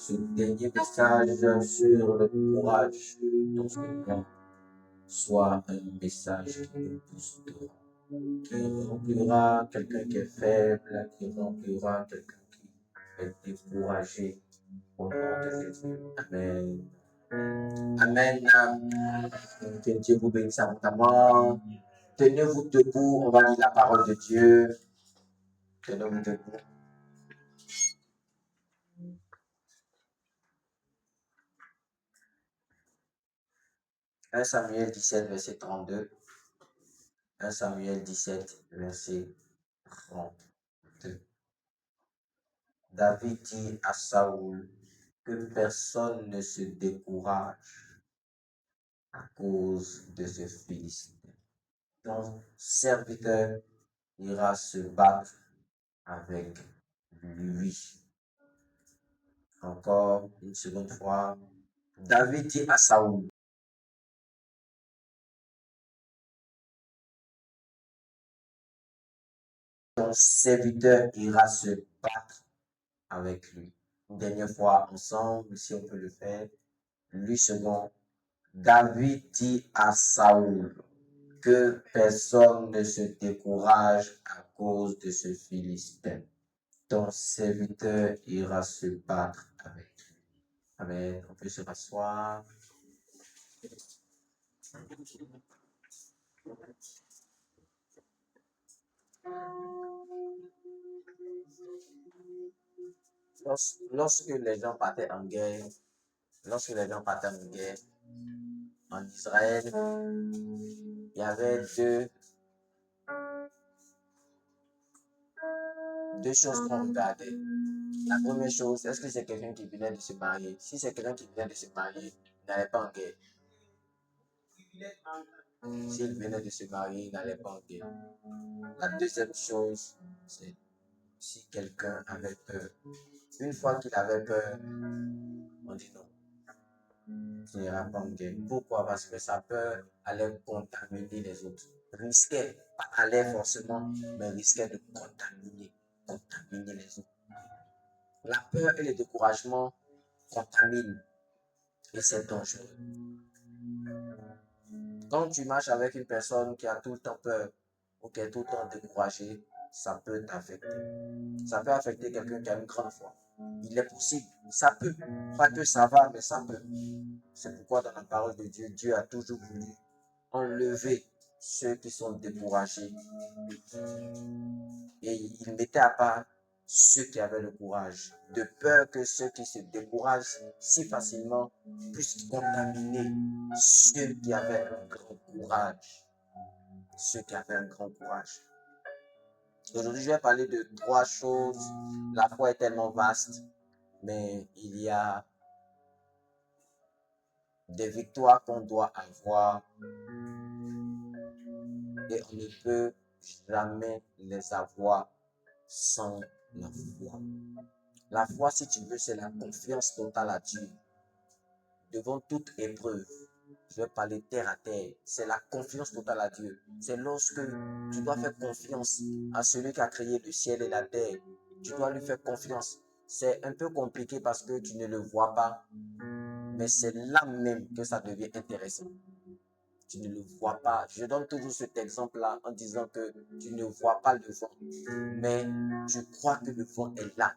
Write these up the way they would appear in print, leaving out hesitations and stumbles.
ce dernier message sur le courage dans ce monde soit un message qui te boostera, qui remplira quelqu'un qui est faible, qui remplira quelqu'un qui est découragé au nom de Jésus. Amen. Amen. Que Dieu vous bénisse abondamment. Tenez-vous debout, on va lire la parole de Dieu. Tenez-vous debout. 1 Samuel 17, verset 32. 1 Samuel 17, verset 32. David dit à Saoul que personne ne se décourage à cause de ce Philistin. Ton serviteur ira se battre avec lui. Encore une seconde fois. David dit à Saoul, ton serviteur ira se battre avec lui. Une dernière fois ensemble, si on peut le faire. 8 secondes. David dit à Saoul que personne ne se décourage à cause de ce Philistin. Ton serviteur ira se battre avec lui. Amen. On peut se rasseoir. Lorsque les gens partaient en guerre, en Israël, il y avait deux choses qu'on regardait. La première chose, est-ce que c'est quelqu'un qui venait de se marier? Si c'est quelqu'un qui venait de se marier, il n'allait pas en guerre. S'il venait de se marier, il n'allait pas en guerre. La deuxième chose, c'est si quelqu'un avait peur. Une fois qu'il avait peur, on dit non. Il n'ira pas en guerre. Pourquoi? Parce que sa peur allait contaminer les autres. Risquait, pas allait forcément, mais risquait de contaminer les autres. La peur et le découragement contaminent et c'est dangereux. Quand tu marches avec une personne qui a tout le temps peur ou qui est tout le temps découragée, ça peut t'affecter. Ça peut affecter quelqu'un qui a une grande foi. Il est possible, ça peut. Pas que ça va, mais ça peut. C'est pourquoi dans la parole de Dieu, Dieu a toujours voulu enlever ceux qui sont découragés. Et il mettait à part ceux qui avaient le courage, de peur que ceux qui se découragent si facilement puissent contaminer ceux qui avaient un grand courage. Ceux qui avaient un grand courage. Aujourd'hui, je vais parler de 3 choses. La foi est tellement vaste, mais il y a des victoires qu'on doit avoir et on ne peut jamais les avoir sans la foi. La foi, si tu veux, c'est la confiance totale à Dieu. Devant toute épreuve, je vais parler terre à terre, c'est la confiance totale à Dieu. C'est lorsque tu dois faire confiance à celui qui a créé le ciel et la terre. Tu dois lui faire confiance. C'est un peu compliqué parce que tu ne le vois pas, mais c'est là même que ça devient intéressant. Tu ne le vois pas. Je donne toujours cet exemple-là en disant que tu ne vois pas le vent, mais tu crois que le vent est là.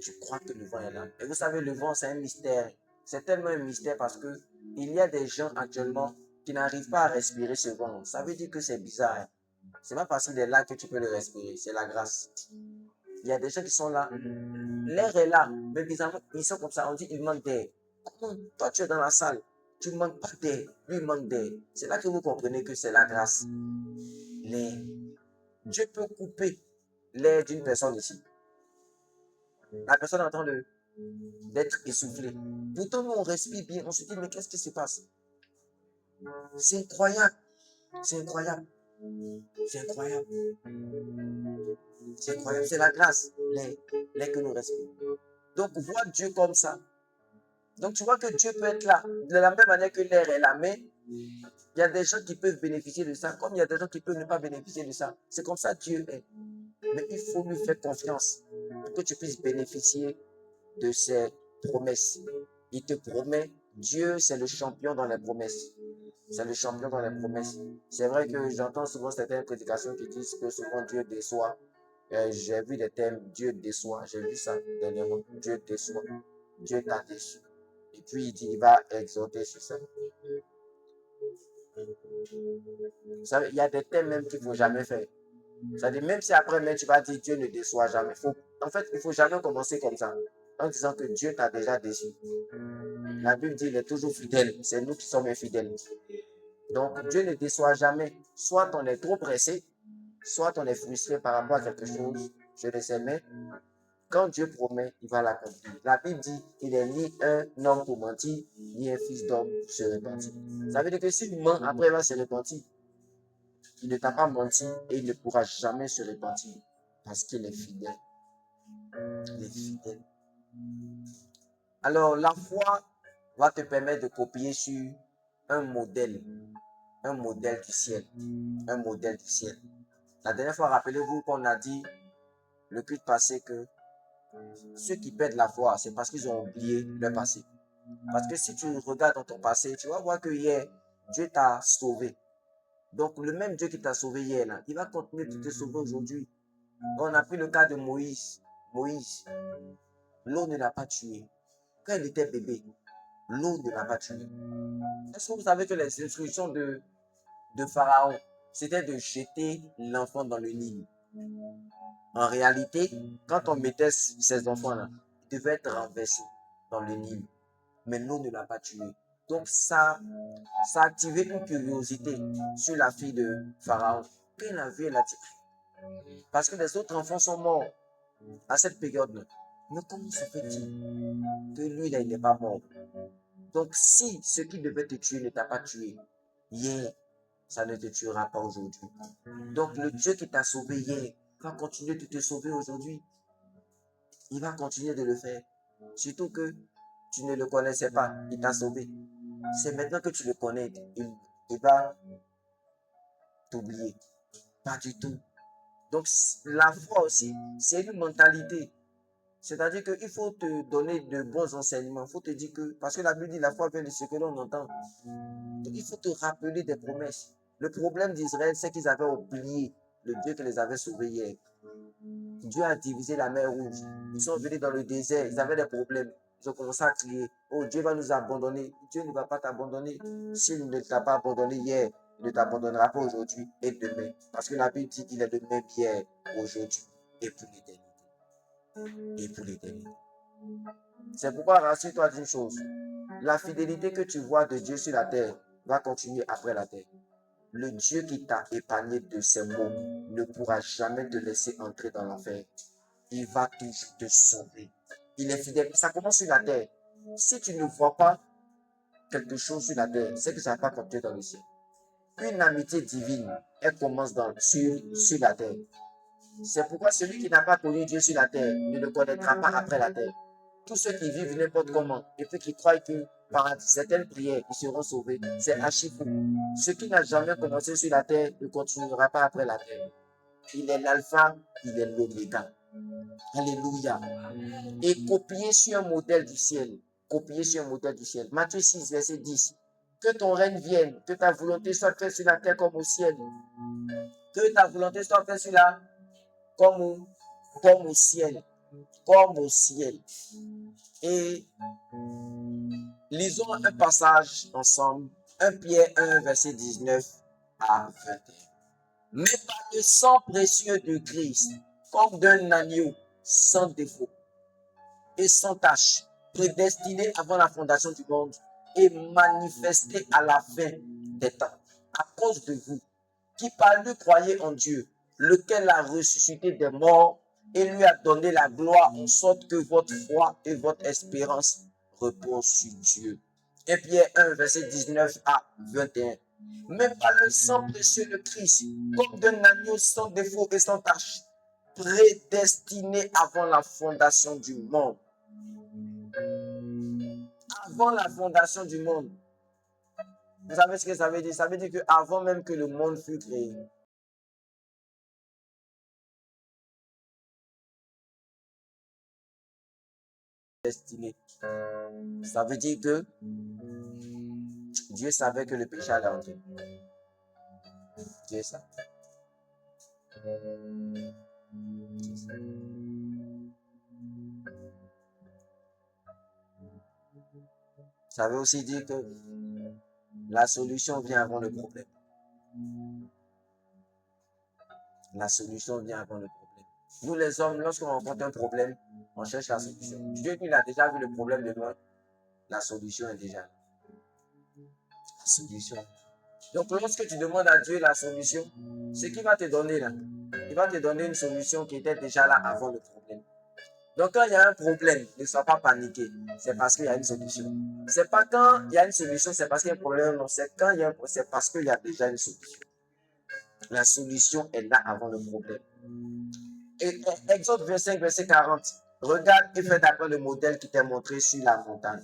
Tu crois que le vent est là. Et vous savez, le vent, c'est un mystère. C'est tellement un mystère parce que il y a des gens actuellement qui n'arrivent pas à respirer ce vent. Ça veut dire que c'est bizarre. C'est pas parce qu'il est là que tu peux le respirer. C'est la grâce. Il y a des gens qui sont là. L'air est là. Mais bizarrement, ils sont comme ça. On dit il manque d'air. Comment toi, tu es dans la salle? Tu ne manques pas d'air. Lui, il manque d'air. C'est là que vous comprenez que c'est la grâce. Dieu peut couper l'air d'une personne ici. La personne est en train d'être essoufflée. Pourtant, nous, on respire bien. On se dit, mais qu'est-ce qui se passe? C'est incroyable. C'est incroyable. C'est incroyable. C'est incroyable. C'est la grâce, l'air que nous respirons. Donc, voir Dieu comme ça. Donc, tu vois que Dieu peut être là. De la même manière que l'air est là, mais il y a des gens qui peuvent bénéficier de ça, comme il y a des gens qui peuvent ne pas bénéficier de ça. C'est comme ça Dieu est. Mais il faut lui faire confiance pour que tu puisses bénéficier de ces promesses. Il te promet. Dieu, c'est le champion dans les promesses. C'est le champion dans les promesses. C'est vrai que j'entends souvent certaines prédications qui disent que souvent Dieu déçoit. J'ai vu des thèmes, Dieu déçoit. J'ai vu ça dernièrement. Dieu déçoit. Dieu t'a déçu. Et puis il dit, il va exhorter sur ça. Vous savez, il y a des thèmes même qu'il ne faut jamais faire. C'est-à-dire, même si après, même tu vas dire Dieu ne déçoit jamais. En fait, il ne faut jamais commencer comme ça. En disant que Dieu t'a déjà déçu. La Bible dit qu'il est toujours fidèle. C'est nous qui sommes infidèles. Donc, Dieu ne déçoit jamais. Soit on est trop pressé, soit on est frustré par rapport à quelque chose. Je le sais, mais quand Dieu promet, il va l'accomplir. La Bible dit qu'il n'est ni un homme pour mentir, ni un fils d'homme pour se repentir. Ça veut dire que s'il ment, après il va se repentir. Il ne t'a pas menti et il ne pourra jamais se repentir parce qu'il est fidèle. Il est fidèle. Alors, la foi va te permettre de copier sur un modèle du ciel. Un modèle du ciel. La dernière fois, rappelez-vous qu'on a dit, le culte passé, que ceux qui perdent la foi, c'est parce qu'ils ont oublié leur passé. Parce que si tu regardes dans ton passé, tu vas voir que hier, Dieu t'a sauvé. Donc, le même Dieu qui t'a sauvé hier, là, il va continuer de te sauver aujourd'hui. On a pris le cas de Moïse. Moïse, l'eau ne l'a pas tué. Quand il était bébé, l'eau ne l'a pas tué. Est-ce que vous savez que les instructions de Pharaon, c'était de jeter l'enfant dans le Nil? En réalité, quand on mettait ces enfants-là, ils devaient être renversés dans le Nil. Mais l'eau ne l'a pas tué. Donc ça a activé une curiosité sur la fille de Pharaon. Quand elle a vu, elle a dit, parce que les autres enfants sont morts à cette période-là. Mais comment se fait-il que lui, là, il n'est pas mort? Donc si ce qui devait te tuer ne t'a pas tué hier, ça ne te tuera pas aujourd'hui. Donc le Dieu qui t'a sauvé hier va continuer de te sauver aujourd'hui. Il va continuer de le faire. Surtout que tu ne le connaissais pas, il t'a sauvé. C'est maintenant que tu le connais, il va t'oublier. Pas du tout. Donc la foi aussi, c'est une mentalité. C'est-à-dire qu'il faut te donner de bons enseignements. Il faut te dire que, parce que la Bible dit la foi vient de ce que l'on entend. Donc il faut te rappeler des promesses. Le problème d'Israël, c'est qu'ils avaient oublié le Dieu qui les avait sauvés hier. Dieu a divisé la mer Rouge. Ils sont venus dans le désert, ils avaient des problèmes. Ils ont commencé à crier, oh Dieu va nous abandonner. Dieu ne va pas t'abandonner. S'il ne t'a pas abandonné hier, il ne t'abandonnera pas aujourd'hui et demain. Parce que la Bible dit qu'il est le même hier, aujourd'hui et pour l'éternité. Et pour l'éternité. C'est pourquoi rassure-toi d'une chose. La fidélité que tu vois de Dieu sur la terre va continuer après la terre. Le Dieu qui t'a épargné de ses maux ne pourra jamais te laisser entrer dans l'enfer. Il va toujours te sauver. Il est fidèle. Ça commence sur la terre. Si tu ne vois pas quelque chose sur la terre, c'est que ça n'a pas continué dans le ciel. Une amitié divine, elle commence sur la terre. C'est pourquoi celui qui n'a pas connu Dieu sur la terre ne le connaîtra pas après la terre. Tous ceux qui vivent n'importe comment et puis qui croient que par certaines prières, ils seront sauvés, c'est archi fou. Ce qui n'a jamais commencé sur la terre ne continuera pas après la terre. Il est l'alpha, il est l'oméga. Alléluia. Et copier sur un modèle du ciel. Copier sur un modèle du ciel. Matthieu 6, verset 10. Que ton règne vienne, que ta volonté soit faite sur la terre comme au ciel. Que ta volonté soit faite sur la comme au ciel. Comme au ciel. Et lisons un passage ensemble. 1 Pierre 1, verset 19 à 21. Mais par le sang précieux de Christ, comme d'un agneau sans défaut et sans tache, prédestiné avant la fondation du monde et manifesté à la fin des temps, à cause de vous, qui par lui croyez en Dieu, lequel a ressuscité des morts et lui a donné la gloire, en sorte que votre foi et votre espérance reposent sur Dieu. 1 Pierre 1, verset 19 à 21. Mais par le sang précieux de Christ, comme d'un agneau sans défaut et sans tache, prédestiné avant la fondation du monde. Avant la fondation du monde. Vous savez ce que ça veut dire? Ça veut dire qu'avant même que le monde fût créé, destinée. Ça veut dire que Dieu savait que le péché allait entrer. Dieu savait. Ça veut aussi dire que la solution vient avant le problème. La solution vient avant le problème. Nous les hommes, lorsqu'on rencontre un problème, on cherche la solution. Dieu, il a déjà vu le problème de loin. La solution est déjà là. La solution. Donc lorsque tu demandes à Dieu la solution, ce qu'il va te donner là, il va te donner une solution qui était déjà là avant le problème. Donc quand il y a un problème, ne sois pas paniqué. C'est parce qu'il y a une solution. C'est pas quand il y a une solution, c'est parce qu'il y a un problème. Non, c'est quand il y a c'est parce qu'il y a déjà une solution. La solution est là avant le problème. Et Exode 25, verset 40. Regarde et fais d'après le modèle qui t'est montré sur la montagne.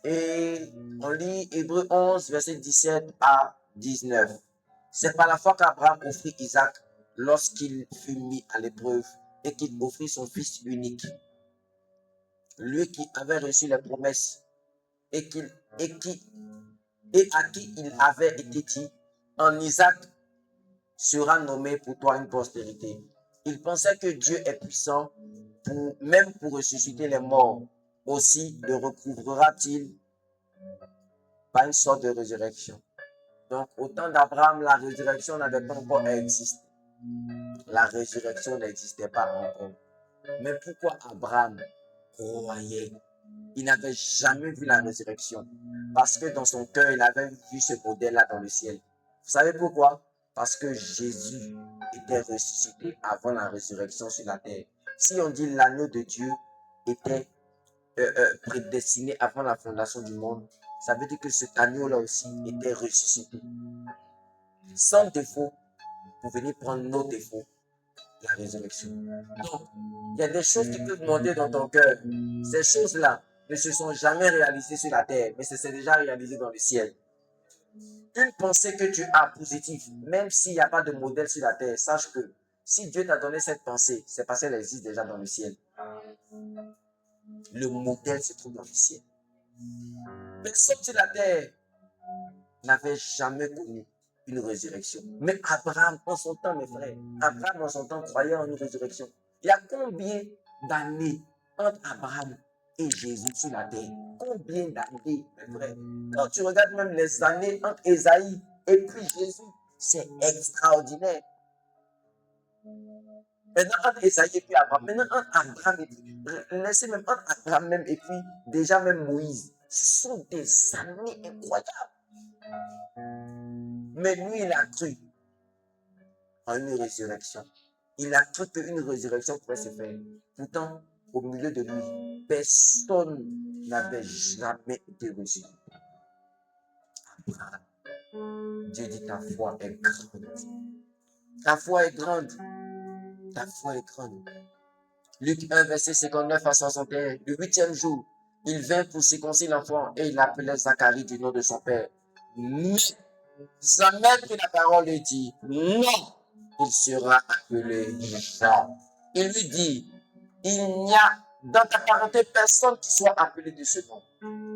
Et on lit Hébreux 11, verset 17 à 19. C'est par la foi qu'Abraham offrit Isaac lorsqu'il fut mis à l'épreuve et qu'il offrit son fils unique. Lui qui avait reçu les promesses et à qui il avait été dit, en Isaac sera nommé pour toi une postérité. Il pensait que Dieu est puissant même pour ressusciter les morts. Aussi le recouvrera-t-il par une sorte de résurrection. Donc, au temps d'Abraham, la résurrection n'avait pas encore existé. La résurrection n'existait pas encore. Mais pourquoi Abraham croyait? Il n'avait jamais vu la résurrection. Parce que dans son cœur, il avait vu ce modèle-là dans le ciel. Vous savez pourquoi? Parce que Jésus était ressuscité avant la résurrection sur la terre. Si on dit l'agneau de Dieu était prédestiné avant la fondation du monde, ça veut dire que cet agneau-là aussi était ressuscité. Sans défaut, pour venir prendre nos défauts, la résurrection. Donc, il y a des choses qui peuvent monter dans ton cœur. Ces choses-là ne se sont jamais réalisées sur la terre, mais c'est déjà réalisé dans le ciel. Une pensée que tu as positive, même s'il n'y a pas de modèle sur la terre, sache que si Dieu t'a donné cette pensée, c'est parce qu'elle existe déjà dans le ciel. Le modèle se trouve dans le ciel. Personne sur la terre n'avait jamais connu une résurrection. Mais Abraham, en son temps, mes frères, Abraham, en son temps, croyait en une résurrection. Il y a combien d'années entre Abraham et Jésus sur la terre? Combien d'années, mes frères? Quand tu regardes même les années entre Ésaïe et puis Jésus, c'est extraordinaire. Maintenant, entre Ésaïe et puis Abraham, maintenant, entre Abraham et puis, laissez même entre Abraham même et puis, déjà même Moïse, ce sont des années incroyables. Mais lui, il a cru en une résurrection. Il a cru qu'une résurrection pouvait se faire. Pourtant, au milieu de lui, personne n'avait jamais été ressuscité. Abraham, Dieu dit ta foi est grande. Ta foi est grande. Ta foi est grande. Luc 1, verset 59 à 61. Le 8e jour, il vint pour circoncire l'enfant et il appelait Zacharie du nom de son père. Mais sa mère prit la parole et dit, non, il sera appelé Jean. Il lui dit, il n'y a dans ta parenté personne qui soit appelé de ce nom.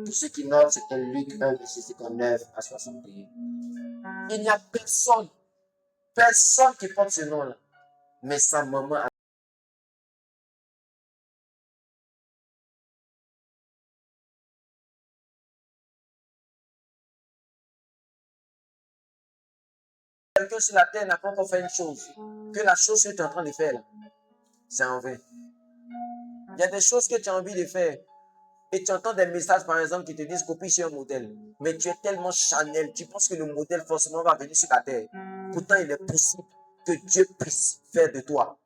Pour ceux qui notent, c'était Luc 1, verset 59 à 61. Il n'y a personne qui porte ce nom-là. Mais sa maman a quelqu'un sur la terre n'a pas encore fait une chose. Que la chose que tu es en train de faire, c'est en vain. Il y a des choses que tu as envie de faire. Et tu entends des messages, par exemple, qui te disent copie sur un modèle. Mais tu es tellement charnel, tu penses que le modèle forcément va venir sur la terre. Pourtant, il est possible que Dieu puisse faire de toi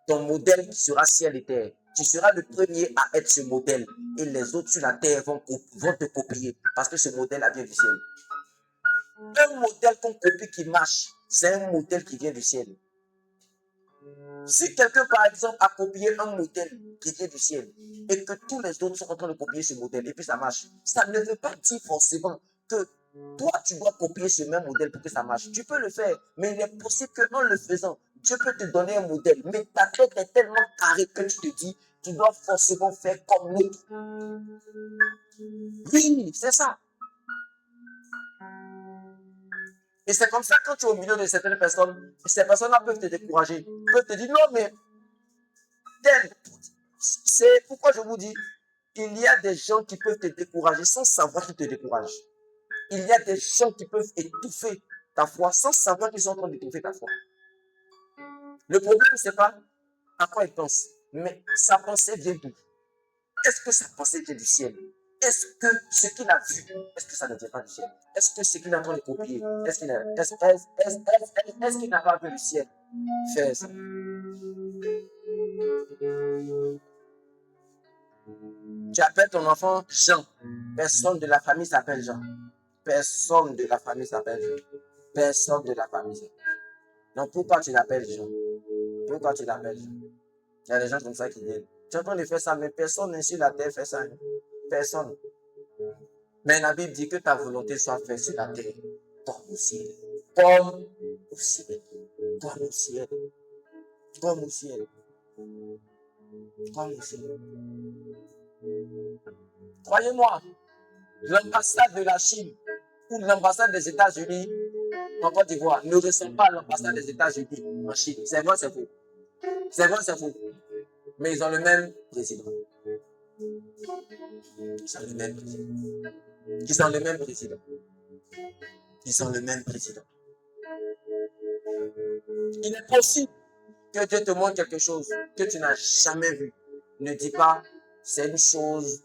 ton modèle qui sera ciel et terre. Tu seras le premier à être ce modèle. Et les autres sur la terre vont te copier. Parce que ce modèle vient du ciel. Un modèle qu'on copie qui marche, c'est un modèle qui vient du ciel. Si quelqu'un, par exemple, a copié un modèle qui vient du ciel et que tous les autres sont en train de copier ce modèle et puis ça marche, ça ne veut pas dire forcément que toi, tu dois copier ce même modèle pour que ça marche. Tu peux le faire, mais il est possible qu'en le faisant, Dieu peut te donner un modèle, mais ta tête est tellement carrée que tu te dis tu dois forcément faire comme l'autre. Oui, c'est ça. Et c'est comme ça, quand tu es au milieu de certaines personnes, ces personnes-là peuvent te décourager. Peuvent te dire, non, mais c'est pourquoi je vous dis, il y a des gens qui peuvent te décourager sans savoir qu'ils te découragent. Il y a des gens qui peuvent étouffer ta foi sans savoir qu'ils sont en train d'étouffer ta foi. Le problème, c'est pas à quoi il pense, mais sa pensée vient d'où? Est-ce que sa pensée vient du ciel? Est-ce que ce qu'il a vu, est-ce que ça ne vient pas du ciel? Est-ce que ce qu'il est en train de copier, est-ce qu'il n'a pas vu le ciel faire ça? Tu appelles ton enfant Jean. Personne de la famille s'appelle Jean. Personne de la famille s'appelle Jean. Personne de la famille s'appelle Jean. Donc pourquoi tu l'appelles Jean? Pourquoi tu l'appelles Jean? Il y a des gens comme ça qui disent, tu es en train de faire ça, mais personne sur la terre fait ça. Personne. Mais la Bible dit que ta volonté soit faite sur la terre, comme au ciel. Comme au ciel. Comme au ciel. Comme au ciel. Comme au ciel. Croyez-moi, l'ambassade de la Chine ou l'ambassade des États-Unis en Côte d'Ivoire ne ressemble pas à l'ambassade des États-Unis en Chine. C'est vrai, c'est faux. C'est vrai, c'est faux. Mais ils ont le même président. Ils ont le même président. Ils ont le même président. Ils ont le même président. Il est possible que Dieu te montre quelque chose que tu n'as jamais vu. Ne dis pas, c'est une chose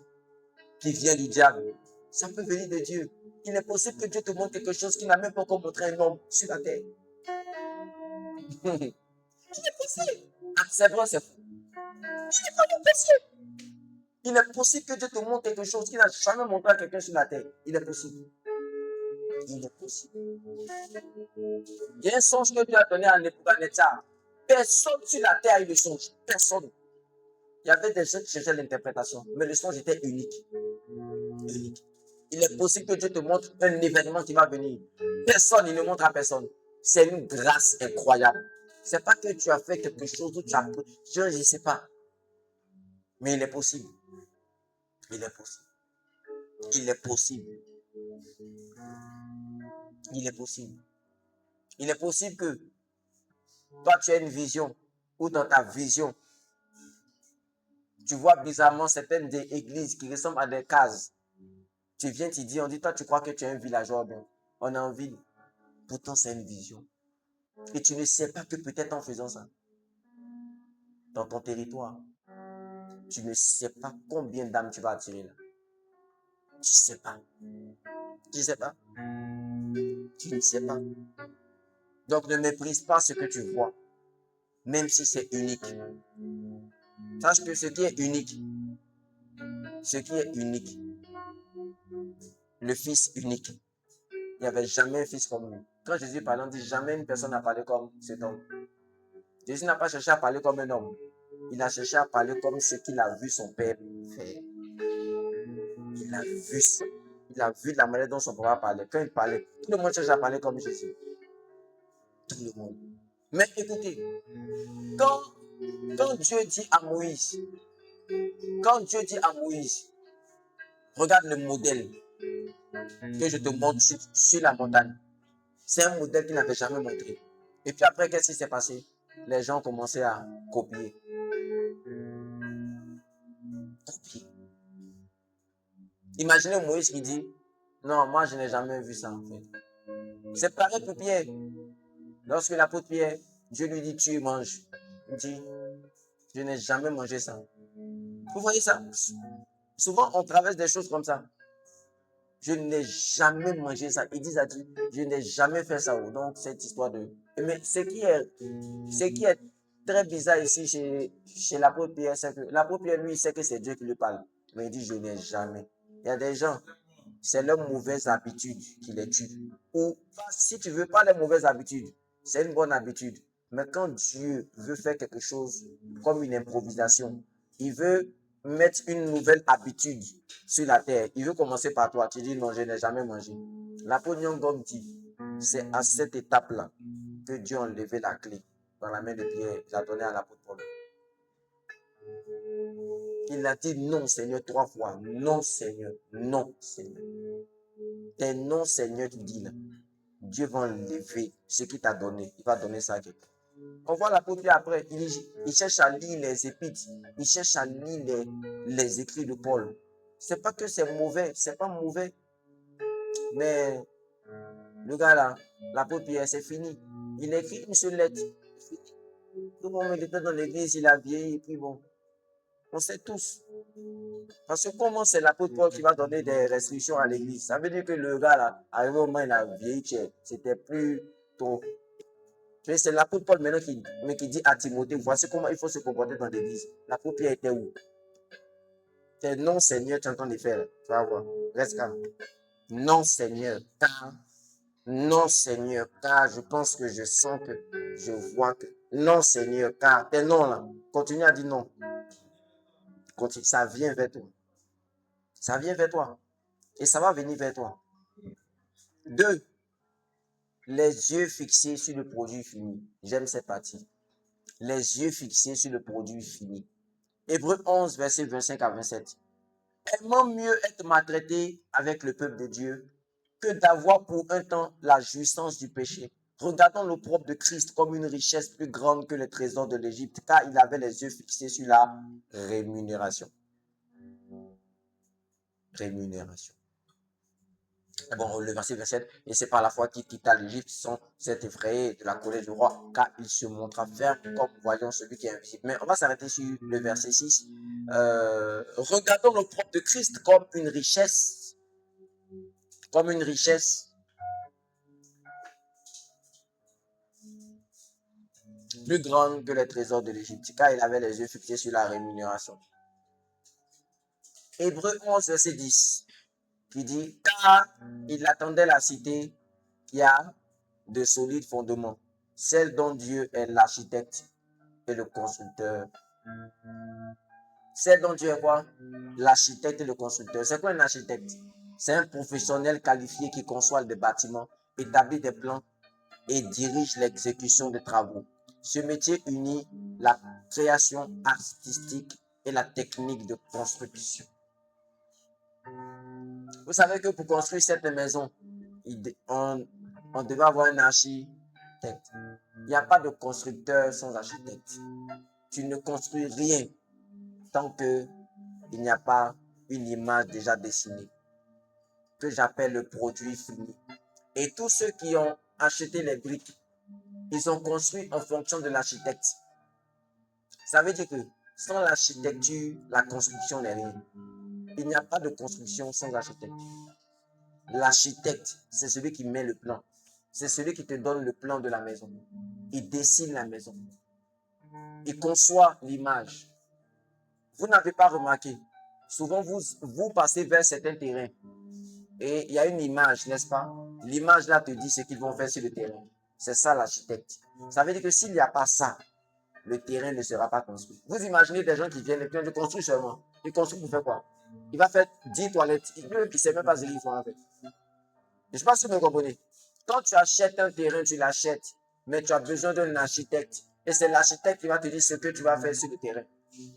qui vient du diable. Ça peut venir de Dieu. Il est possible que Dieu te montre quelque chose qui n'a même pas encore montré un homme sur la terre. Il est possible. Ah, c'est vrai, c'est faux. Il est vraiment possible. Il est possible que Dieu te montre quelque chose qu'il n'a jamais montré à quelqu'un sur la terre. Il est possible. Il est possible. Il y a un songe que Dieu a donné à Nebuchadnezzar. Personne sur la terre a eu le songe. Personne. Il y avait des gens qui cherchaient l'interprétation, mais le songe était unique. Unique. Il est possible que Dieu te montre un événement qui va venir. Personne, il ne montre à personne. C'est une grâce incroyable. C'est pas que tu as fait quelque chose ou tu as... Je ne sais pas. Mais il est possible. Il est possible. Il est possible. Il est possible. Il est possible que toi, tu as une vision ou dans ta vision, tu vois bizarrement certaines des églises qui ressemblent à des cases. Tu viens, tu dis, on dit, toi, tu crois que tu es un villageois, bien. On est en ville. Pourtant, c'est une vision. Et tu ne sais pas que peut-être en faisant ça, dans ton territoire, tu ne sais pas combien d'âmes tu vas attirer là. Tu ne sais pas. Tu ne sais pas. Tu ne sais pas. Donc, ne méprise pas ce que tu vois, même si c'est unique. Sache que ce qui est unique, le Fils unique, il n'y avait jamais un fils comme lui. Quand Jésus parlait, on dit jamais une personne n'a parlé comme cet homme. Jésus n'a pas cherché à parler comme un homme. Il a cherché à parler comme ce qu'il a vu son père faire. Il a vu la manière dont son papa parlait. Quand il parlait, tout le monde cherche à parler comme Jésus. Tout le monde. Mais écoutez, quand Dieu dit à Moïse, regarde le modèle que je te montre sur la montagne. C'est un modèle qu'il n'avait jamais montré. Et puis après, qu'est-ce qui s'est passé? Les gens ont commencé à copier. Imaginez Moïse qui dit, non, moi je n'ai jamais vu ça en fait. C'est pareil pour Pierre. Lorsque l'apôtre Pierre, Dieu lui dit, tu manges. Il dit, je n'ai jamais mangé ça. Vous voyez ça? Souvent, on traverse des choses comme ça. Je n'ai jamais mangé ça. Il dit à Dieu, je n'ai jamais fait ça. Donc, cette histoire de... Mais ce qui est très bizarre ici chez l'apôtre Pierre, c'est que l'apôtre Pierre, lui, il sait que c'est Dieu qui lui parle. Mais il dit, je n'ai jamais. Il y a des gens, c'est leurs mauvaises habitudes qui les tuent. Ou, si tu ne veux pas les mauvaises habitudes, c'est une bonne habitude. Mais quand Dieu veut faire quelque chose comme une improvisation, il veut mettre une nouvelle habitude sur la terre. Il veut commencer par toi. Tu dis non, je n'ai jamais mangé. L'apôtre Nyong'om dit, c'est à cette étape-là que Dieu a enlevé la clé dans la main de Pierre. Il a donné à l'apôtre Paul. Il a dit non, Seigneur, 3 fois. Non, Seigneur. Non, Seigneur. Tes non, Seigneur, tu dis là. Dieu va enlever ce qu'il t'a donné. Il va donner ça à quelqu'un. On voit l'apôtre après. Il cherche à lire les épîtres. Il cherche à lire les écrits de Paul. C'est pas que c'est mauvais. C'est pas mauvais. Mais le gars là, l'apôtre Pierre, c'est fini. Il écrit une seule lettre. Tout le monde il était dans l'église, il a vieilli, et puis bon. On sait tous. Parce que comment c'est l'apôtre Paul qui va donner des restrictions à l'église? Ça veut dire que le gars là, arrivé au moment il a vieilli, c'était plus trop. C'est l'apôtre Paul maintenant qui dit à Timothée, voici comment il faut se comporter dans l'église. L'apôtre Pierre était où? C'est non Seigneur, tu es en train de faire. Tu vas voir. Reste calme. Non Seigneur, car non Seigneur, car je pense que je sens que je vois que non Seigneur, car tes noms là, continue à dire non. Continue, ça vient vers toi. Ça vient vers toi. Et ça va venir vers toi. 2. Les yeux fixés sur le produit fini. J'aime cette partie. Les yeux fixés sur le produit fini. Hébreux 11, verset 25 à 27. Aimant mieux être maltraité avec le peuple de Dieu que d'avoir pour un temps la jouissance du péché. Regardons l'opprobre de Christ comme une richesse plus grande que les trésors de l'Égypte, car il avait les yeux fixés sur la rémunération. Rémunération. Bon, le verset 27, et c'est par la foi qu'il quitta l'Égypte sans s'être effrayé de la colère du roi, car il se montra ferme comme voyant celui qui est invisible. Mais on va s'arrêter sur le verset 6. Regardons l'opprobre de Christ comme une richesse plus grande que les trésors de l'Égypte, car il avait les yeux fixés sur la rémunération. Hébreux 11, verset 10, qui dit, car il attendait la cité qui a de solides fondements, celle dont Dieu est l'architecte et le constructeur. Celle dont Dieu est quoi? L'architecte et le constructeur. C'est quoi un architecte? C'est un professionnel qualifié qui conçoit des bâtiments, établit des plans et dirige l'exécution des travaux. Ce métier unit la création artistique et la technique de construction. Vous savez que pour construire cette maison, on devait avoir un architecte. Il n'y a pas de constructeur sans architecte. Tu ne construis rien tant qu'il n'y a pas une image déjà dessinée, que j'appelle le produit fini. Et tous ceux qui ont acheté les briques, ils ont construit en fonction de l'architecte. Ça veut dire que sans l'architecture, la construction n'est rien. Il n'y a pas de construction sans architecte. L'architecte, c'est celui qui met le plan. C'est celui qui te donne le plan de la maison. Il dessine la maison. Il conçoit l'image. Vous n'avez pas remarqué. Souvent, vous passez vers certains terrains et il y a une image, n'est-ce pas? L'image là te dit ce qu'ils vont faire sur le terrain. C'est ça l'architecte. Ça veut dire que s'il n'y a pas ça, le terrain ne sera pas construit. Vous imaginez des gens qui viennent et puis ils construisent seulement. Ils construisent pour faire quoi? Il va faire 10 toilettes. Il ne sait même pas ce qu'ils font avec. Je ne sais pas si vous me comprenez. Quand tu achètes un terrain, tu l'achètes, mais tu as besoin d'un architecte. Et c'est l'architecte qui va te dire ce que tu vas faire sur le terrain.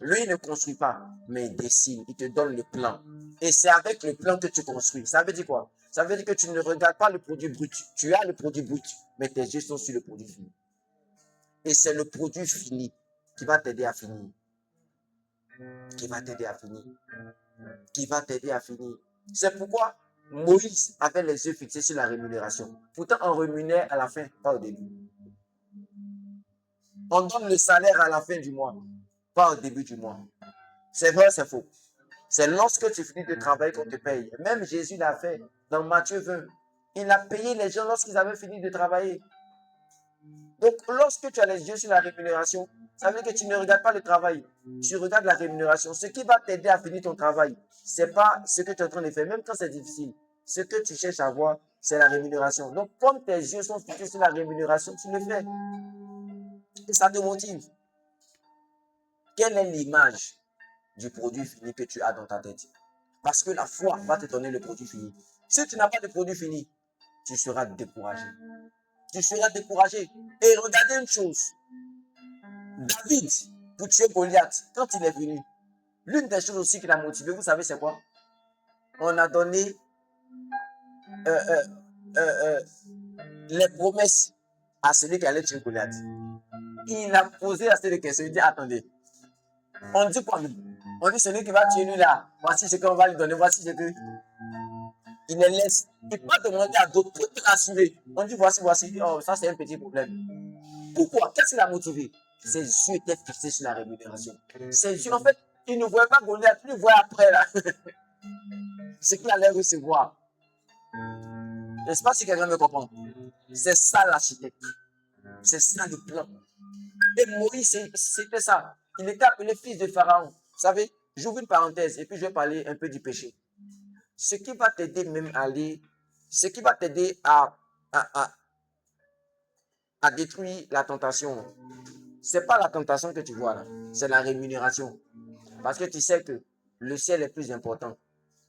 Lui, il ne construit pas, mais il dessine, il te donne le plan. Et c'est avec le plan que tu construis. Ça veut dire quoi? Ça veut dire que tu ne regardes pas le produit brut. Tu as le produit brut, mais tes yeux sont sur le produit fini. Et c'est le produit fini qui va t'aider à finir. Qui va t'aider à finir. Qui va t'aider à finir. C'est pourquoi Moïse avait les yeux fixés sur la rémunération. Pourtant, on rémunère à la fin, pas au début. On donne le salaire à la fin du mois, pas au début du mois. C'est vrai, c'est faux. C'est lorsque tu finis de travailler qu'on te paye. Même Jésus l'a fait dans Matthieu 20. Il a payé les gens lorsqu'ils avaient fini de travailler. Donc, lorsque tu as les yeux sur la rémunération, ça veut dire que tu ne regardes pas le travail. Tu regardes la rémunération. Ce qui va t'aider à finir ton travail, ce n'est pas ce que tu es en train de faire, même quand c'est difficile. Ce que tu cherches à voir, c'est la rémunération. Donc, comme tes yeux sont fixés sur la rémunération, tu le fais. Et ça te motive. Quelle est l'image du produit fini que tu as dans ta tête? Parce que la foi va te donner le produit fini. Si tu n'as pas de produit fini, tu seras découragé. Tu seras découragé. Et regardez une chose. David, pour tuer Goliath, quand il est venu, L'une des choses aussi qui l'a motivé, vous savez c'est quoi? On a donné euh, euh, euh, les promesses à celui qui allait tuer Goliath. Il a posé assez de questions. Il dit, attendez, on dit quoi nous? On dit celui qui va tuer lui là, voici ce qu'on va lui donner, voici ce que... Il les laisse. Il peut demander à d'autres pour te rassurer. On dit voici, oh, ça c'est un petit problème. Pourquoi? Qu'est-ce qui l'a motivé? Ses yeux étaient fixés sur la rémunération. Ses yeux, en fait, il ne voyait pas Goliath, il le voyait après là. Ce qu'il allait recevoir. Je ne sais pas si quelqu'un me comprend. C'est ça l'architecte. C'est ça le plan. Et Moïse, c'était ça. Il était appelé fils de Pharaon. Vous savez, j'ouvre une parenthèse et puis je vais parler un peu du péché. Ce qui va t'aider même à aller, ce qui va t'aider à détruire la tentation, c'est pas la tentation que tu vois là, c'est la rémunération. Parce que tu sais que le ciel est plus important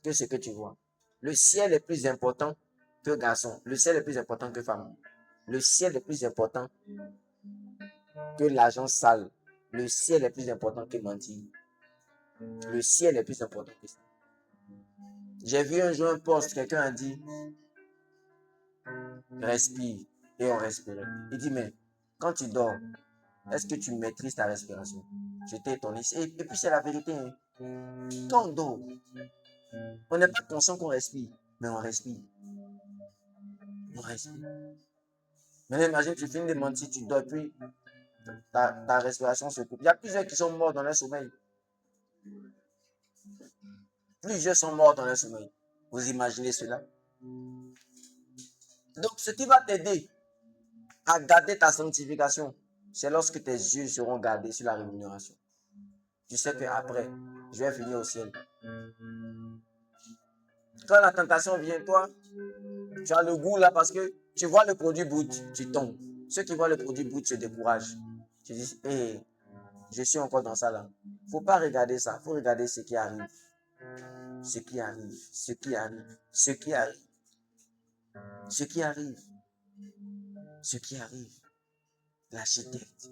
que ce que tu vois. Le ciel est plus important que garçon. Le ciel est plus important que femme. Le ciel est plus important que l'argent sale. Le ciel est plus important que mentir. Le ciel est plus important que ça. J'ai vu un jour un post, quelqu'un a dit respire et on respirait. Il dit mais quand tu dors, est-ce que tu maîtrises ta respiration? J'étais étonné. Et puis c'est la vérité. Hein. Quand on dort, on n'est pas conscient qu'on respire, mais on respire. On respire. Mais imagine, tu finis de mentir, tu dors, puis ta respiration se coupe. Il y a plusieurs qui sont morts dans leur sommeil. Plusieurs sont morts dans leur sommeil. Vous imaginez cela? Donc, ce qui va t'aider à garder ta sanctification, c'est lorsque tes yeux seront gardés sur la rémunération. Tu sais qu'après, je vais finir au ciel. Quand la tentation vient, toi, tu as le goût là parce que tu vois le produit bout, tu tombes. Ceux qui voient le produit bout se découragent. Tu dis, hey, je suis encore dans ça là. Il ne faut pas regarder ça, il faut regarder ce qui arrive. Ce qui arrive, ce qui arrive, ce qui arrive, ce qui arrive, ce qui arrive. L'architecte,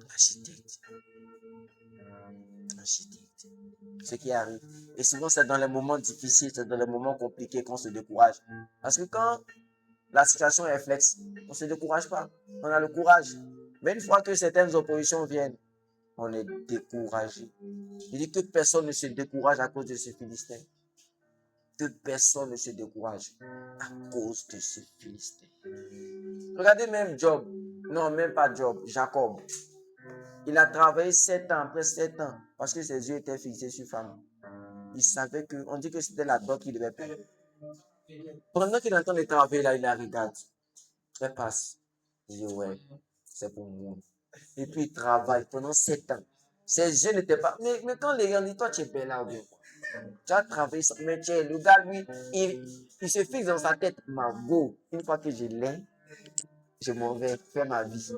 l'architecte, l'architecte. Ce qui arrive. Et souvent, c'est dans les moments difficiles, c'est dans les moments compliqués qu'on se décourage. Parce que quand la situation est flexe, on ne se décourage pas. On a le courage. Mais une fois que certaines oppositions viennent, on est découragé. Il dit que personne ne se décourage à cause de ce Philistin. Que personne ne se décourage à cause de ce Philistin. Regardez même Job. Non, même pas Job. Jacob. Il a travaillé 7 ans, après 7 ans, parce que ses yeux étaient fixés sur femme. Il savait que, on dit que c'était la dot qu'il devait payer. Pendant qu'il est en train de travailler, là, il la regarde. Elle passe. Il dit, ouais, c'est pour moi. Et puis il travaille pendant 7 ans. Ses yeux n'étaient pas. Mais quand les gens disent, toi, tu es belle là ou bien quoi? Tu as travaillé, mais tu es, le gars, lui, il se fixe dans sa tête, ma go. Une fois que je l'ai, je m'en vais faire ma vie.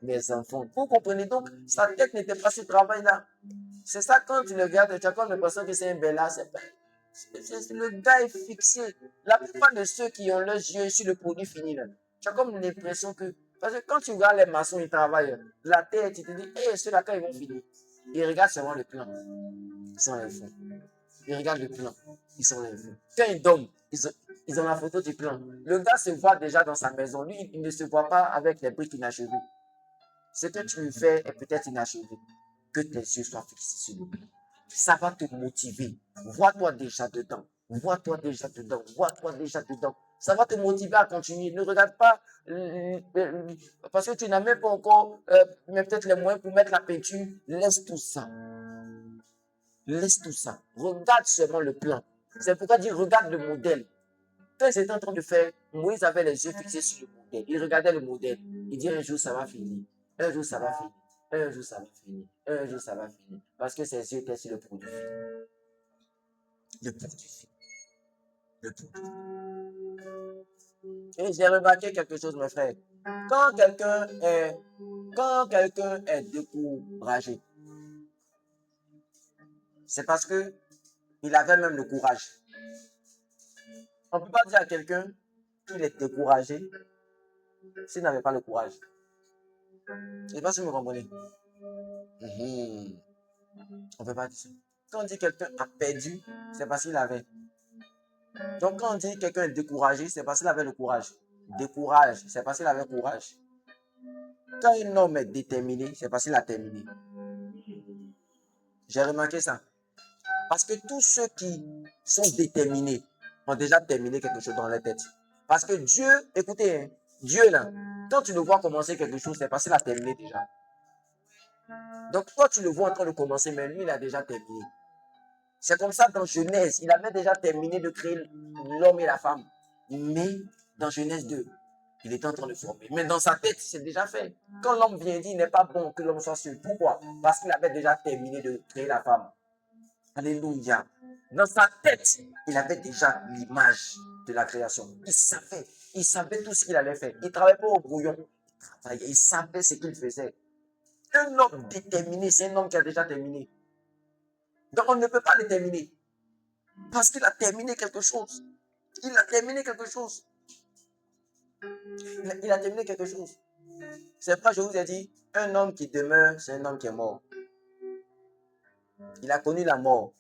Mes enfants. Vous comprenez donc, sa tête n'était pas ce travail-là. C'est ça quand tu le regardes, tu as comme l'impression que c'est un bel là, le gars est fixé. La plupart de ceux qui ont leurs yeux sur le produit fini, là, tu as comme l'impression que. Parce que quand tu regardes les maçons, ils travaillent, la tête, tu te dis, hé, ceux-là, quand ils vont finir, ils regardent seulement le plan. Ils sont les fonds. Ils regardent le plan. Ils sont les fonds. Quand ils dorment, ils ont la photo du plan. Le gars se voit déjà dans sa maison. Lui, il ne se voit pas avec les briques inachevées. Ce que tu fais est peut-être inachevé. Que tes yeux soient fixés sur le plan. Ça va te motiver. Vois-toi déjà dedans. Vois-toi déjà dedans. Vois-toi déjà dedans. Ça va te motiver à continuer. Ne regarde pas parce que tu n'as même pas encore mais peut-être les moyens pour mettre la peinture. Laisse tout ça. Laisse tout ça. Regarde seulement le plan. C'est pourquoi dire regarde le modèle. Quand ils étaient en train de faire, Moïse avait les yeux fixés sur le modèle. Il regardait le modèle. Il dit un jour ça va finir. Un jour ça va finir. Un jour ça va finir. Un jour ça va finir. Parce que ses yeux étaient sur le produit. Le produit. Le produit. Et j'ai remarqué quelque chose, mes frères. Quand quelqu'un est découragé, c'est parce que il avait même le courage. On ne peut pas dire à quelqu'un qu'il est découragé s'il n'avait pas le courage. Je ne sais pas si vous me comprenez. On ne peut pas dire ça. Quand on dit quelqu'un a perdu, c'est parce qu'il avait. Donc quand on dit quelqu'un est découragé, c'est parce qu'il avait le courage. Décourage, c'est parce qu'il avait courage. Quand un homme est déterminé, c'est parce qu'il a terminé. J'ai remarqué ça. Parce que tous ceux qui sont déterminés ont déjà terminé quelque chose dans leur tête. Parce que Dieu, écoutez, hein, Dieu là, quand tu le vois commencer quelque chose, c'est parce qu'il a terminé déjà. Donc toi, tu le vois en train de commencer, mais lui, il a déjà terminé. C'est comme ça dans Genèse, il avait déjà terminé de créer l'homme et la femme. Mais dans Genèse 2, il était en train de former. Mais dans sa tête, c'est déjà fait. Quand l'homme vient dire, il n'est pas bon que l'homme soit seul. Pourquoi? Parce qu'il avait déjà terminé de créer la femme. Alléluia. Dans sa tête, il avait déjà l'image de la création. Il savait tout ce qu'il allait faire. Il ne travaillait pas au brouillon. Il savait ce qu'il faisait. Un homme déterminé, c'est un homme qui a déjà terminé. Donc on ne peut pas le terminer. Parce qu'il a terminé quelque chose. Il a terminé quelque chose. Il a terminé quelque chose. C'est pourquoi je vous ai dit, un homme qui demeure, c'est un homme qui est mort. Il a connu la mort.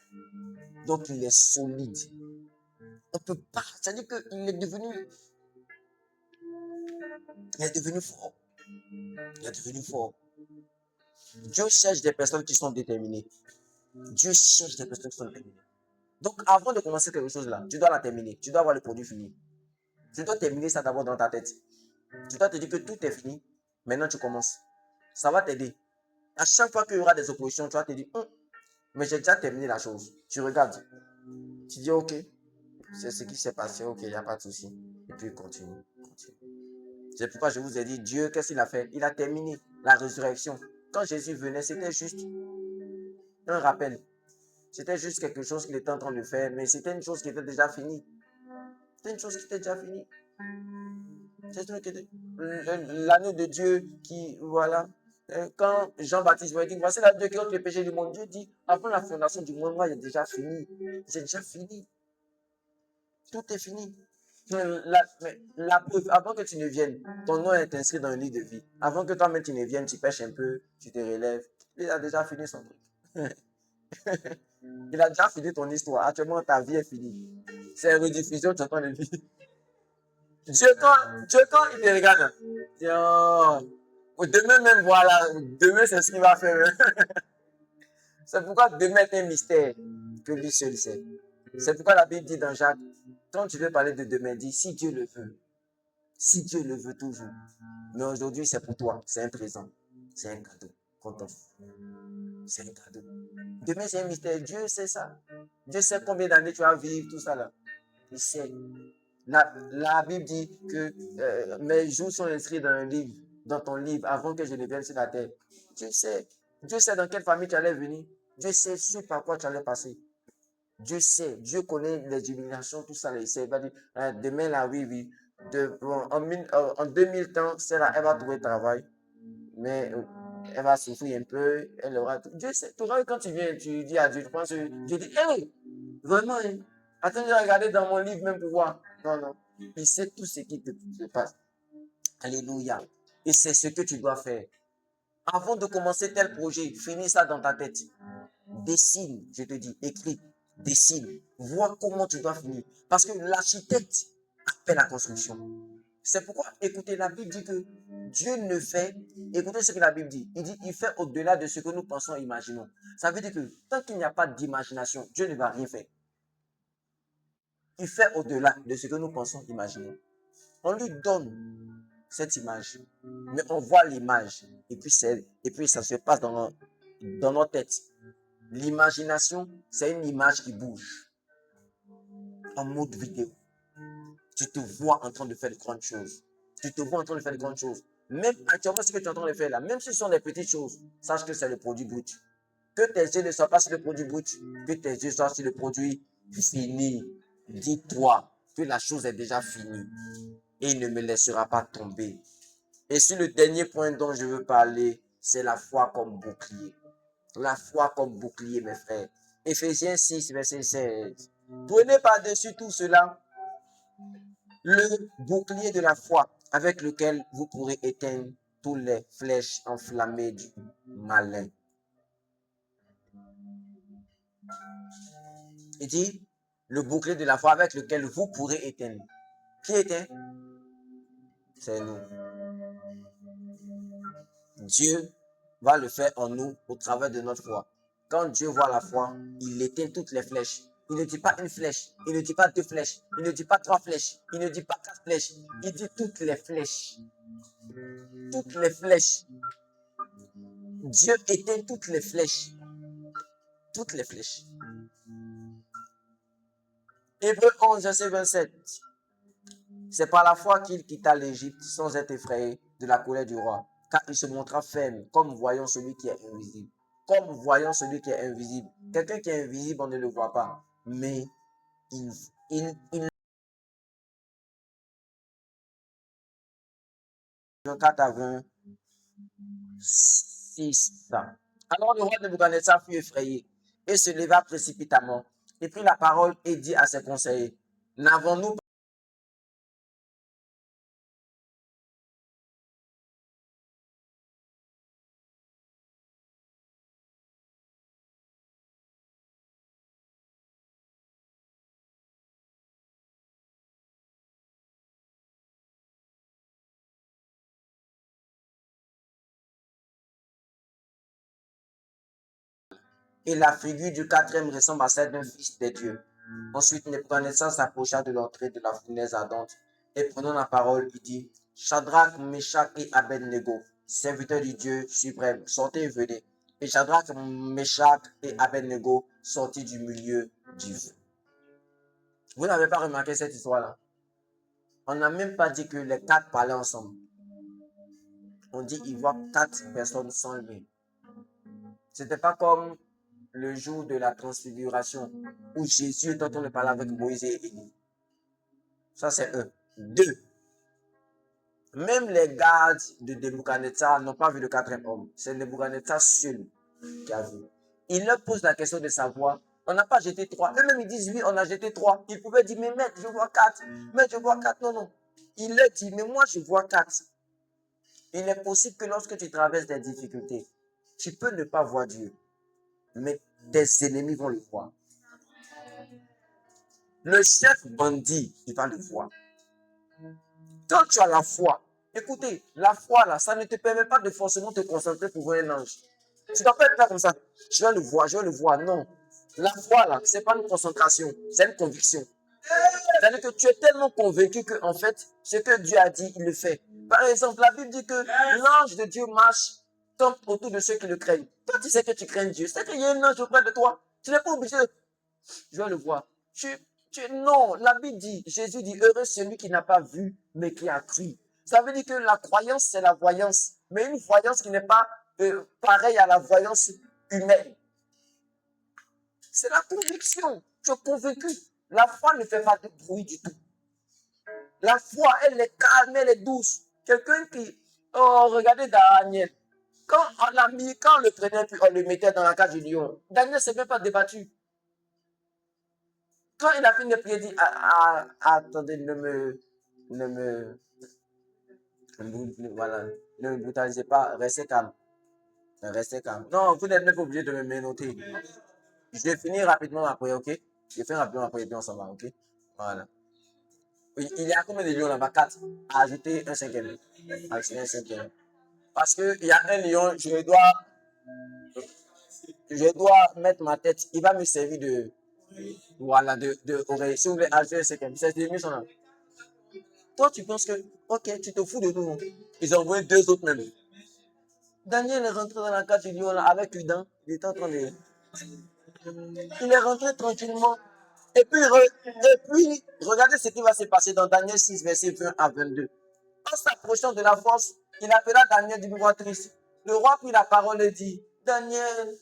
Donc il est solide. On ne peut pas. C'est-à-dire qu'il est devenu. Il est devenu fort. Il est devenu fort. Dieu cherche des personnes qui sont déterminées. Dieu cherche des personnes qui sont déterminées. Donc avant de commencer quelque chose là, tu dois la terminer. Tu dois avoir le produit fini. Tu dois terminer ça d'abord dans ta tête. Tu dois te dire que tout est fini. Maintenant tu commences. Ça va t'aider. À chaque fois qu'il y aura des oppositions, tu vas te dire, mais j'ai déjà terminé la chose. Tu regardes. Tu dis, ok, c'est ce qui s'est passé, ok, il n'y a pas de souci. Et puis continue. C'est pourquoi je vous ai dit, Dieu, qu'est-ce qu'il a fait? Il a terminé la résurrection. Quand Jésus venait, c'était juste un rappel. C'était juste quelque chose qu'il était en train de faire, mais c'était une chose qui était déjà finie. C'était une chose qui était déjà finie. L'agneau de Dieu qui, voilà. Quand Jean-Baptiste va dire, voici l'agneau qui ôte le péché du monde, Dieu dit, avant la fondation du monde, moi, j'ai déjà fini. J'ai déjà fini. Tout est fini. La preuve, avant que tu ne viennes, ton nom est inscrit dans le livre de vie. Avant que toi-même tu ne viennes, tu pêches un peu, tu te relèves. Il a déjà fini son truc. Il a déjà fini ton histoire. Actuellement, ta vie est finie. C'est une rediffusion, tu entends le vie. Dieu, quand il te regarde, demain même, voilà, demain, c'est ce qu'il va faire. C'est pourquoi demain est un mystère que lui seul sait. C'est pourquoi la Bible dit dans Jacques, quand tu veux parler de demain, dis si Dieu le veut. Si Dieu le veut toujours. Mais aujourd'hui, c'est pour toi. C'est un présent. C'est un cadeau qu'on t'offre. C'est un cadeau. Demain, c'est un mystère. Dieu sait ça. Dieu sait combien d'années tu vas vivre, tout ça là. Il sait. La Bible dit que mes jours sont inscrits dans un livre, dans ton livre, avant que je ne vienne sur la terre. Dieu sait. Dieu sait dans quelle famille tu allais venir. Dieu sait ce par quoi tu allais passer. Dieu sait. Dieu connaît les humiliations, tout ça. Il sait. Il va dire, demain là, oui, oui. En 2000 ans, celle-là, elle va trouver travail. Mais elle va souffrir un peu. Elle aura tout. Dieu sait. Tu vois, quand tu viens, tu dis à Dieu, tu penses, Dieu dit, hey, vraiment, hein, attends, je vais regarder dans mon livre même pour voir. Non, non. Il sait tout ce qui te passe. Alléluia. Et c'est ce que tu dois faire. Avant de commencer tel projet, finis ça dans ta tête. Dessine, je te dis, écris, dessine. Vois comment tu dois finir. Parce que l'architecte appelle la construction. C'est pourquoi, écoutez, la Bible dit que Dieu ne fait, écoutez ce que la Bible dit, il dit, il fait au-delà de ce que nous pensons et imaginons. Ça veut dire que tant qu'il n'y a pas d'imagination, Dieu ne va rien faire. Il fait au-delà de ce que nous pensons imaginer. On lui donne cette image, mais on voit l'image, et puis ça se passe dans nos têtes. L'imagination, c'est une image qui bouge en mode vidéo. Tu te vois en train de faire de grandes choses. Tu te vois en train de faire de grandes choses. Même actuellement, ce que tu es en train de faire là, même si ce sont des petites choses, sache que c'est le produit brut. Que tes yeux ne soient pas sur le produit brut, que tes yeux soient sur le produit fini. Dis-toi que la chose est déjà finie et il ne me laissera pas tomber. Et sur le dernier point dont je veux parler, c'est la foi comme bouclier. La foi comme bouclier, mes frères. Éphésiens 6, verset 16. Prenez par-dessus tout cela le bouclier de la foi avec lequel vous pourrez éteindre toutes les flèches enflammées du malin. Il dit, le bouclier de la foi avec lequel vous pourrez éteindre. Qui éteint? C'est nous. Dieu va le faire en nous au travers de notre foi. Quand Dieu voit la foi, il éteint toutes les flèches. Il ne dit pas une flèche, il ne dit pas deux flèches, il ne dit pas trois flèches, il ne dit pas quatre flèches, il dit toutes les flèches. Toutes les flèches. Dieu éteint toutes les flèches. Toutes les flèches. Hébreux 11, verset 27. C'est par la foi qu'il quitta l'Égypte sans être effrayé de la colère du roi, car il se montra ferme, comme voyant celui qui est invisible. Comme voyant celui qui est invisible. Quelqu'un qui est invisible, on ne le voit pas. Mais il 4 à 26. Alors le roi de Nebuchadnezzar fut effrayé et se leva précipitamment et prit la parole et dit à ses conseillers, n'avons-nous pas et la figure du quatrième ressemble à celle d'un fils des dieux. Ensuite, Nebuchadnezzar s'approcha de l'entrée de la fournaise ardente et prenant la parole, il dit, Shadrach, Meshach et Abednego, serviteurs du Dieu suprême, sortez et venez. Et Shadrach, Meshach et Abednego sortirent du milieu du feu. Vous n'avez pas remarqué cette histoire-là? On n'a même pas dit que les quatre parlaient ensemble. On dit qu'ils voient quatre personnes sans lui. C'était pas comme le jour de la transfiguration où Jésus est en train de parler avec Moïse et Élie. Ça, c'est un. Deux. Même les gardes de Nebuchadnezzar n'ont pas vu le quatrième homme. C'est Nebuchadnezzar seul qui a vu. Il leur pose la question de savoir, on n'a pas jeté trois. Eux-mêmes, ils disent, oui, on a jeté trois. Ils pouvaient dire, mais maître, je vois quatre. Maître, je vois quatre. Non, non. Il leur dit, mais moi, je vois quatre. Il est possible que lorsque tu traverses des difficultés, tu peux ne pas voir Dieu, mais tes ennemis vont le voir. Le chef bandit, il va le voir. Quand tu as la foi, écoutez, la foi là, ça ne te permet pas de forcément te concentrer pour voir un ange. Tu ne dois pas être là comme ça. Je vais le voir, je vais le voir. Non. La foi là, ce n'est pas une concentration, c'est une conviction. C'est-à-dire que tu es tellement convaincu que, en fait, ce que Dieu a dit, il le fait. Par exemple, la Bible dit que l'ange de Dieu marche comme autour de ceux qui le craignent. Toi, tu sais que tu crains Dieu. C'est qu'il y a un ange auprès de toi. Tu n'es pas obligé de... Je vais le voir. Non, la Bible dit, Jésus dit, heureux celui qui n'a pas vu, mais qui a cru. Ça veut dire que la croyance, c'est la voyance. Mais une voyance qui n'est pas pareille à la voyance humaine. C'est la conviction. Tu es convaincu. La foi ne fait pas de bruit du tout. La foi, elle est calme, elle est douce. Quelqu'un qui... Oh, regardez Daniel. Quand on le prenait puis on le mettait dans la cage du lion, Daniel ne s'est même pas débattu. Quand il a fini de prier, il dit, attendez, voilà, ne me brutalisez pas, restez calme. Restez calme. Non, vous n'êtes même pas obligé de me noter. Je vais finir rapidement ma prière, ok? Je fais rapidement ma prière, puis on s'en va, ok? Voilà. Il y a combien de lions là-bas? 4. Ajouter un cinquième. Ajouter un cinquième. Parce qu'il y a un lion, je dois mettre ma tête. Il va me servir de... Voilà, de oreille. Si vous voulez ajouter un cinquième. C'est des sont là. Toi, tu penses que... Ok, tu te fous de nous. Ils ont envoyé 2 autres même. Daniel est rentré dans la cage du lion là, avec une dent. Il était en train de... Il est rentré tranquillement. Et puis, regardez ce qui va se passer dans Daniel 6, verset 20 à 22. En s'approchant de la force, il appela Daniel d'une voix triste. Le roi prit la parole et dit, Daniel,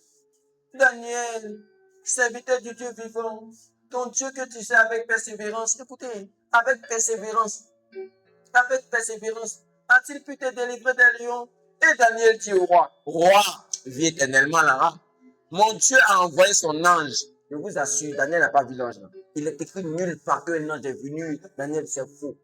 Daniel, serviteur du Dieu vivant, ton Dieu que tu sais avec persévérance, écoutez, avec persévérance, a-t-il pu te délivrer des lions? Et Daniel dit au roi, roi, vis éternellement là. Mon Dieu a envoyé son ange. Je vous assure, Daniel n'a pas vu l'ange. Il est écrit nulle part qu'un ange est venu. Daniel, c'est faux.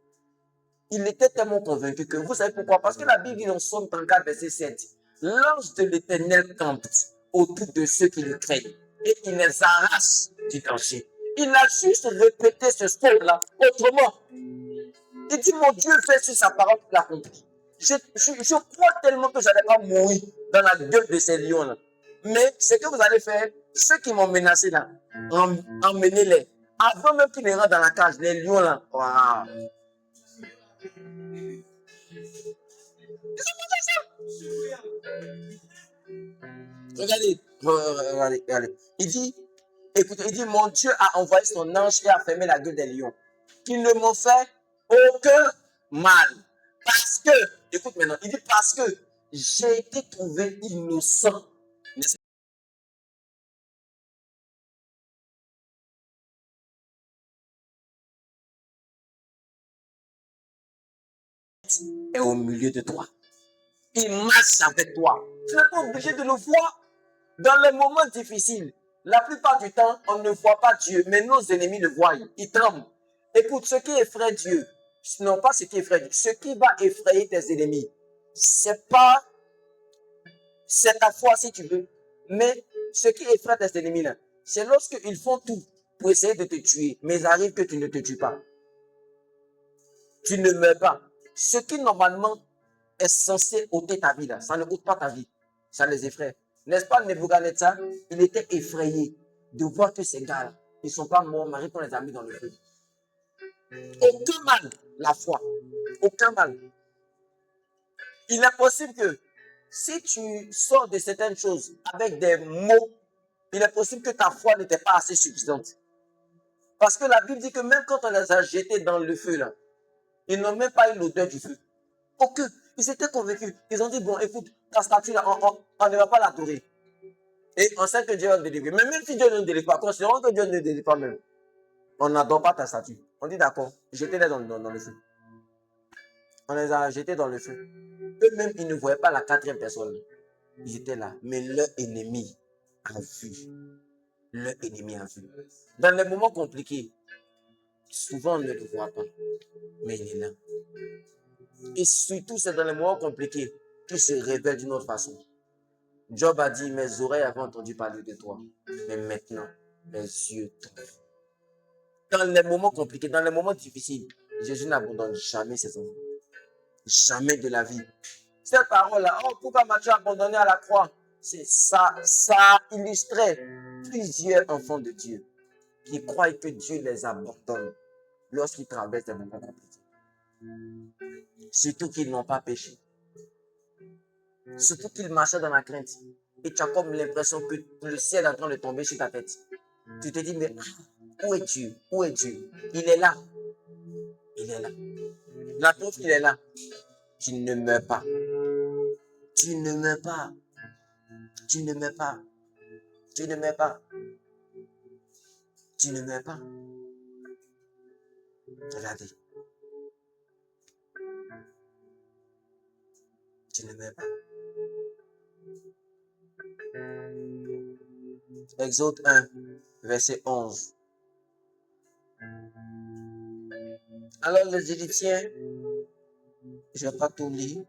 Il était tellement convaincu que, vous savez pourquoi? Parce que la Bible dit dans Somme 34, verset 7, l'ange de l'Éternel campe autour de ceux qui le craignent et il les arrache du danger. Il a juste répété ce step-là autrement. Il dit, mon Dieu fait sur sa parole qu'il a accompli. Je crois tellement que je n'allais pas mourir dans la gueule de ces lions-là. Mais ce que vous allez faire, ceux qui m'ont menacé là, emmenez-les. Avant même qu'ils ne rentrent dans la cage, les lions là, waouh. Regardez, regardez. Il dit, écoutez, il dit, mon Dieu a envoyé son ange et a fermé la gueule des lions. Qu'ils ne m'ont fait aucun mal. Parce que, écoute maintenant, il dit parce que j'ai été trouvé innocent. N'est-ce pas? Et au milieu de toi. Il marche avec toi. Tu n'es pas obligé de le voir dans les moments difficiles. La plupart du temps, on ne voit pas Dieu, mais nos ennemis le voient. Ils tremblent. Écoute, ce qui effraie Dieu, non pas ce qui effraie Dieu, ce qui va effrayer tes ennemis, c'est pas, c'est ta foi si tu veux, mais ce qui effraie tes ennemis là, c'est lorsqu'ils font tout pour essayer de te tuer, mais il arrive que tu ne te tues pas. Tu ne meurs pas. Ce qui normalement est censé ôter ta vie là, ça ne ôte pas ta vie. Ça les effraie. N'est-ce pas, Nebuchadnezzar? Il était effrayé de voir que ces gars-là, ils ne sont pas morts, Marie qu'on les a mis dans le feu. Aucun mal, la foi. Aucun mal. Il est possible que si tu sors de certaines choses avec des mots, il est possible que ta foi n'était pas assez suffisante. Parce que la Bible dit que même quand on les a jetés dans le feu, là, ils n'ont même pas eu l'odeur du feu. Aucun. Ils étaient convaincus. Ils ont dit, bon, écoute, ta statue, là, on ne va pas l'adorer. Et on sait que Dieu va nous délivrer. Mais même si Dieu ne nous délivre pas, considérons que Dieu ne nous délivre pas même. On n'adore pas ta statue. On dit d'accord, jetez-les dans le feu. On les a jetés dans le feu. Eux-mêmes, ils ne voyaient pas la quatrième personne. Ils étaient là. Mais leur ennemi a vu. Leur ennemi a vu. Dans les moments compliqués, souvent on ne le voit pas. Mais il est là. Et surtout, c'est dans les moments compliqués qu'il se révèle d'une autre façon. Job a dit, mes oreilles avaient entendu parler de toi. Mais maintenant, mes yeux t'ont vu. Dans les moments compliqués, dans les moments difficiles, Jésus n'abandonne jamais ses enfants. Jamais de la vie. Cette parole-là, oh, pourquoi m'as-tu abandonné à la croix? C'est ça, ça illustrait plusieurs enfants de Dieu qui croient que Dieu les abandonne lorsqu'ils traversent des moments compliqués. Surtout qu'ils n'ont pas péché. Surtout qu'ils marchaient dans la crainte. Et tu as comme l'impression que le ciel est en train de tomber sur ta tête. Tu te dis, mais où est Dieu? Où est Dieu? Il est là. Il est là. La preuve qu'il est là. Tu ne meurs pas. Tu ne meurs pas. Tu ne meurs pas. Tu ne meurs pas. Tu ne meurs pas. Regardez. Tu ne meurs pas. Exode 1, verset 11. Alors les Égyptiens, je ne vais pas tout lire.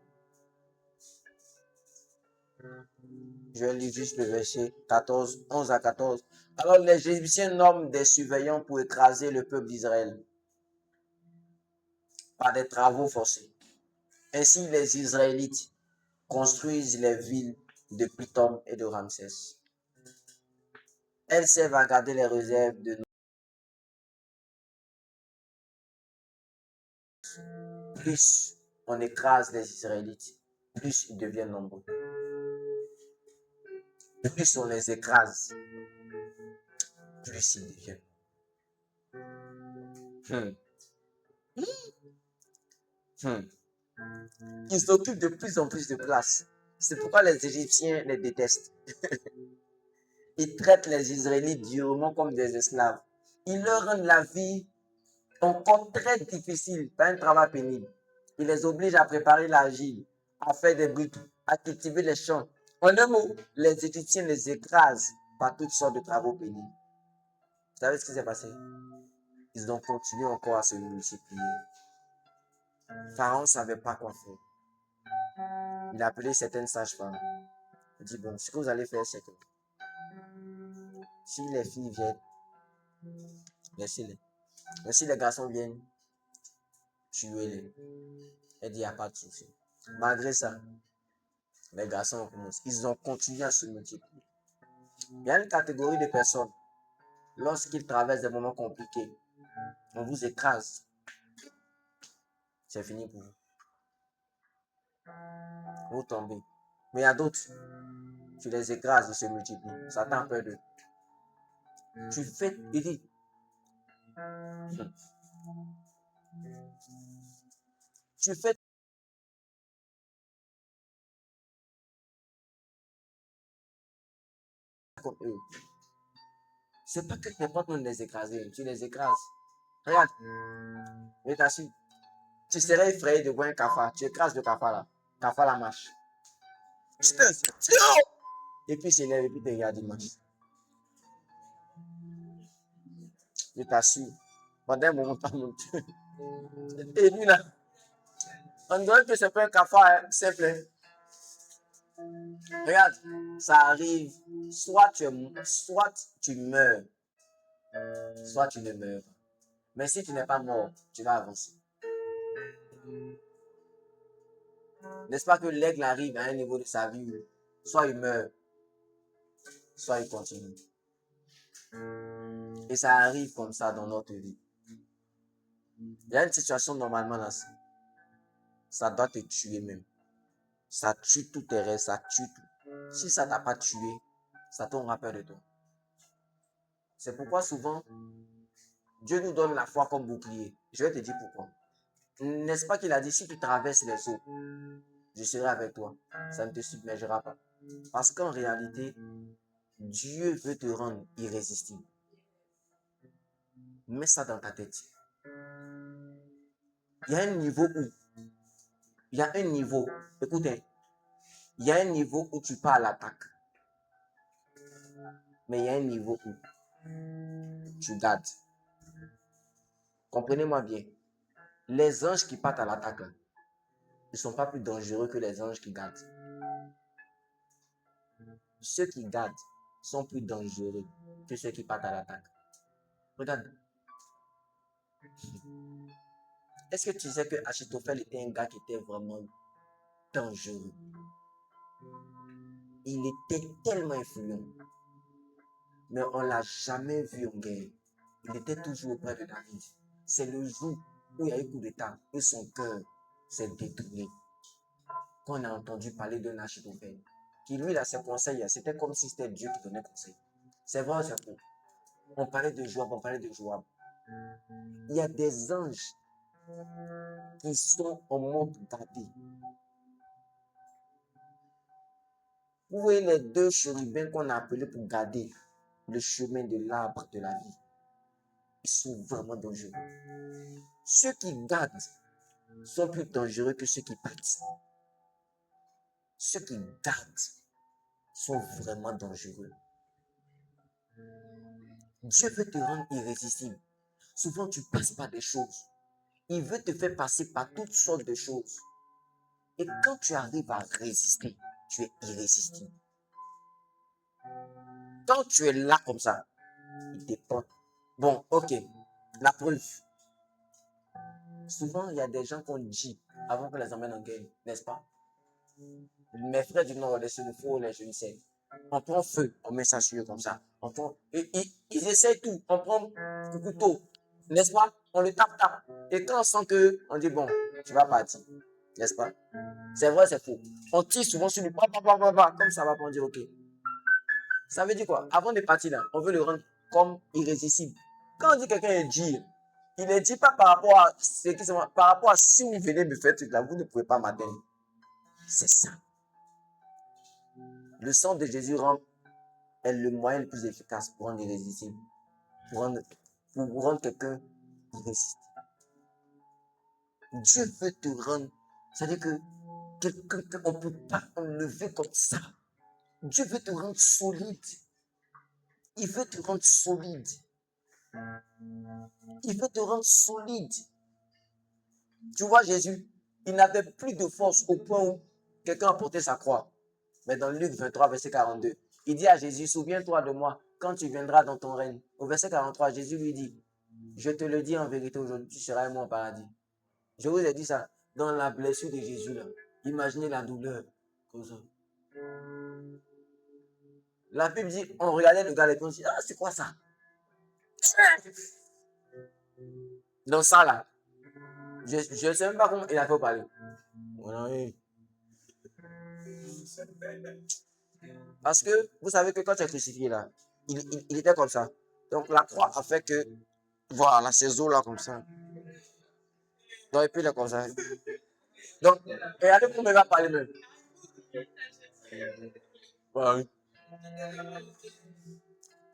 Je vais lire juste le verset 14, 11 à 14. Alors les Égyptiens nomment des surveillants pour écraser le peuple d'Israël par des travaux forcés. Ainsi les Israélites construisent les villes de Pithom et de Ramsès. Elles servent à garder les réserves de plus on écrase les Israélites, plus ils deviennent nombreux. Plus on les écrase, plus ils deviennent. Ils occupent de plus en plus de place. C'est pourquoi les Égyptiens les détestent. Ils traitent les Israélites durement comme des esclaves. Ils leur rendent la vie encore très difficile par un travail pénible. Ils les obligent à préparer l'argile, à faire des buts, à cultiver les champs. En un mot, les Égyptiens les écrasent par toutes sortes de travaux pénibles. Vous savez ce qui s'est passé? Ils ont continué encore à se multiplier. Pharaon ne savait pas quoi faire. Il a appelé certaines sages-femmes. Il dit, bon, ce que vous allez faire, c'est que si les filles viennent, Laissez-les. Mais si les garçons viennent, tuez-les. Elle dit, il n'y a pas de souci. Malgré ça, les garçons ils ont continué à se multiplier. Il y a une catégorie de personnes, lorsqu'ils traversent des moments compliqués, on vous écrase. C'est fini pour vous. Vous tombez. Mais il y a d'autres, tu les écrases, ils se multiplient. Satan a peur d'eux. Tu fais, il dit, tu fais comme eux. C'est pas que n'importe où les écraser, tu les écrases. Regarde, je t'assure, tu serais effrayé de voir un cafard, tu écrases le cafard là. Cafard la marche. Et puis il s'élève et puis tu regardes, il marche. Je t'assure, pendant un moment, pas mon Dieu. Et lui là, on dirait que c'est pas un cafard simple. Hein. Regarde, ça arrive, soit tu meurs, soit tu ne meurs pas. Mais si tu n'es pas mort, tu vas avancer. N'est-ce pas que l'aigle arrive à un niveau de sa vie où soit il meurt, soit il continue. Et ça arrive comme ça dans notre vie. Il y a une situation normalement là, ça doit te tuer même. Ça tue tous tes rêves, ça tue tout. Si ça t'a pas tué, ça t'aura peur de toi. C'est pourquoi souvent, Dieu nous donne la foi comme bouclier. Je vais te dire pourquoi. N'est-ce pas qu'il a dit, si tu traverses les eaux, je serai avec toi. Ça ne te submergera pas. Parce qu'en réalité, Dieu veut te rendre irrésistible. Mets ça dans ta tête. Il y a un niveau, écoutez, il y a un niveau où tu pars à l'attaque. Mais il y a un niveau où tu gardes. Comprenez-moi bien. Les anges qui partent à l'attaque, ils ne sont pas plus dangereux que les anges qui gardent. Ceux qui gardent sont plus dangereux que ceux qui partent à l'attaque. Regarde. Est-ce que tu sais que Achitophel était un gars qui était vraiment dangereux? Il était tellement influent. Mais on ne l'a jamais vu en guerre. Il était toujours auprès de David. C'est le jour où il y a eu coup d'état et son cœur s'est détourné. Quand on a entendu parler d'un Achitophel, qui lui, là, ses conseils, c'était comme si c'était Dieu qui donnait conseil. C'est vrai, c'est faux. On parlait de Joab, Il y a des anges qui sont en mode gardé. Vous voyez les deux chérubins qu'on a appelés pour garder le chemin de l'arbre de la vie. Ils sont vraiment dangereux. Ceux qui gardent sont plus dangereux que ceux qui partent. Ceux qui gardent sont vraiment dangereux. Dieu veut te rendre irrésistible. Souvent, tu passes par des choses. Il veut te faire passer par toutes sortes de choses. Et quand tu arrives à résister, tu es irrésistible. Quand tu es là comme ça, il dépend. Bon, ok. La preuve. Souvent, il y a des gens qu'on dit avant qu'on les emmène en guerre, n'est-ce pas? Mes frères du Nord, les Sénéfaux, les jeunes sais. On prend feu, on met ça sur eux comme ça. On prend, ils essayent tout. On prend le couteau, n'est-ce pas? On le tape. Et quand on sent que, on dit bon, tu vas partir, n'est-ce pas? C'est vrai, c'est faux. On tire souvent sur lui, comme ça va pour dire ok. Ça veut dire quoi? Avant de partir là, on veut le rendre comme irrésistible. Quand on dit quelqu'un est dur, il ne dit pas par rapport à ce qui par rapport à si vous venez me faire truc là, vous ne pouvez pas m'atteindre. C'est ça. Le sang de Jésus est le moyen le plus efficace pour rendre irrésistible. Pour rendre quelqu'un irrésistible. Dieu veut te rendre. C'est-à-dire que quelqu'un qu'on ne peut pas enlever comme ça. Dieu veut te rendre solide. Il veut te rendre solide. Il veut te rendre solide. Tu vois, Jésus, il n'avait plus de force au point où quelqu'un a porté sa croix. Mais dans Luc 23, verset 42, il dit à Jésus, souviens-toi de moi quand tu viendras dans ton règne. Au verset 43, Jésus lui dit, Je te le dis en vérité aujourd'hui, tu seras moi au paradis. Je vous ai dit ça. Dans la blessure de Jésus, là, imaginez la douleur. Comme ça. La Bible dit, on regardait le gars et on dit, ah, c'est quoi ça? Dans ça, là, je ne sais même pas comment il a fait parler. Parce que vous savez que quand tu es crucifié, là, il était comme ça. Donc la croix a fait que, voilà, ces os là comme ça. Donc, et puis il est comme ça. Donc, regardez comment il va parler même. Ouais.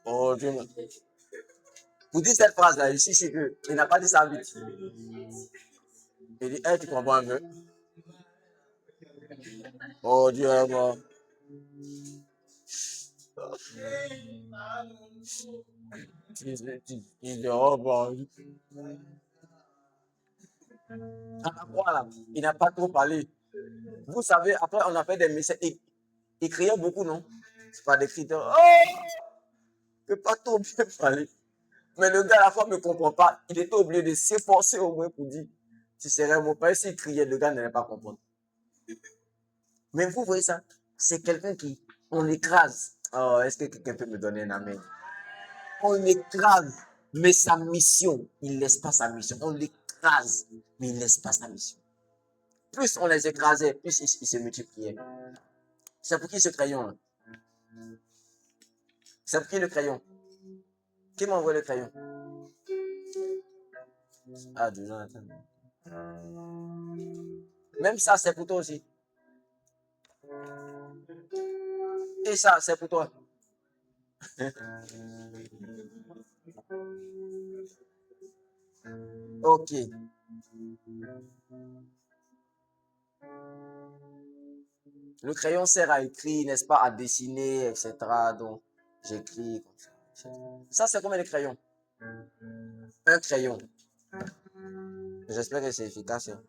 Oh Dieu. Vous dites cette phrase là, ici, c'est que il n'a pas dit ça vite. Il dit, hey, tu comprends un peu? Oh Dieu, moi. Il dit, oh bon. À la croix là, il n'a pas trop parlé. Vous savez, après on a fait des messages. Il criait beaucoup, non? C'est pas des cris de, oh! Il ne peut pas trop bien parler. Mais le gars à la fois ne comprend pas. Il était obligé de s'efforcer au moins pour dire, tu serais mon père. S'il criait, le gars n'allait pas comprendre. Mais vous voyez ça? C'est quelqu'un qui, on l'écrase. Oh, est-ce que quelqu'un peut me donner un amen? On l'écrase, mais sa mission, il ne laisse pas sa mission. On l'écrase, mais il ne laisse pas sa mission. Plus on les écrasait, plus ils se multipliaient. C'est pour qui ce crayon là? C'est pour qui le crayon? Qui m'a envoyé le crayon? Ah, Dieu, Jonathan. Même ça, c'est pour toi aussi. Et ça, c'est pour toi. Ok. Le crayon sert à écrire, n'est-ce pas, à dessiner, etc. Donc, j'écris comme ça. Ça, c'est combien de crayons? Un crayon. J'espère que c'est efficace. Hein.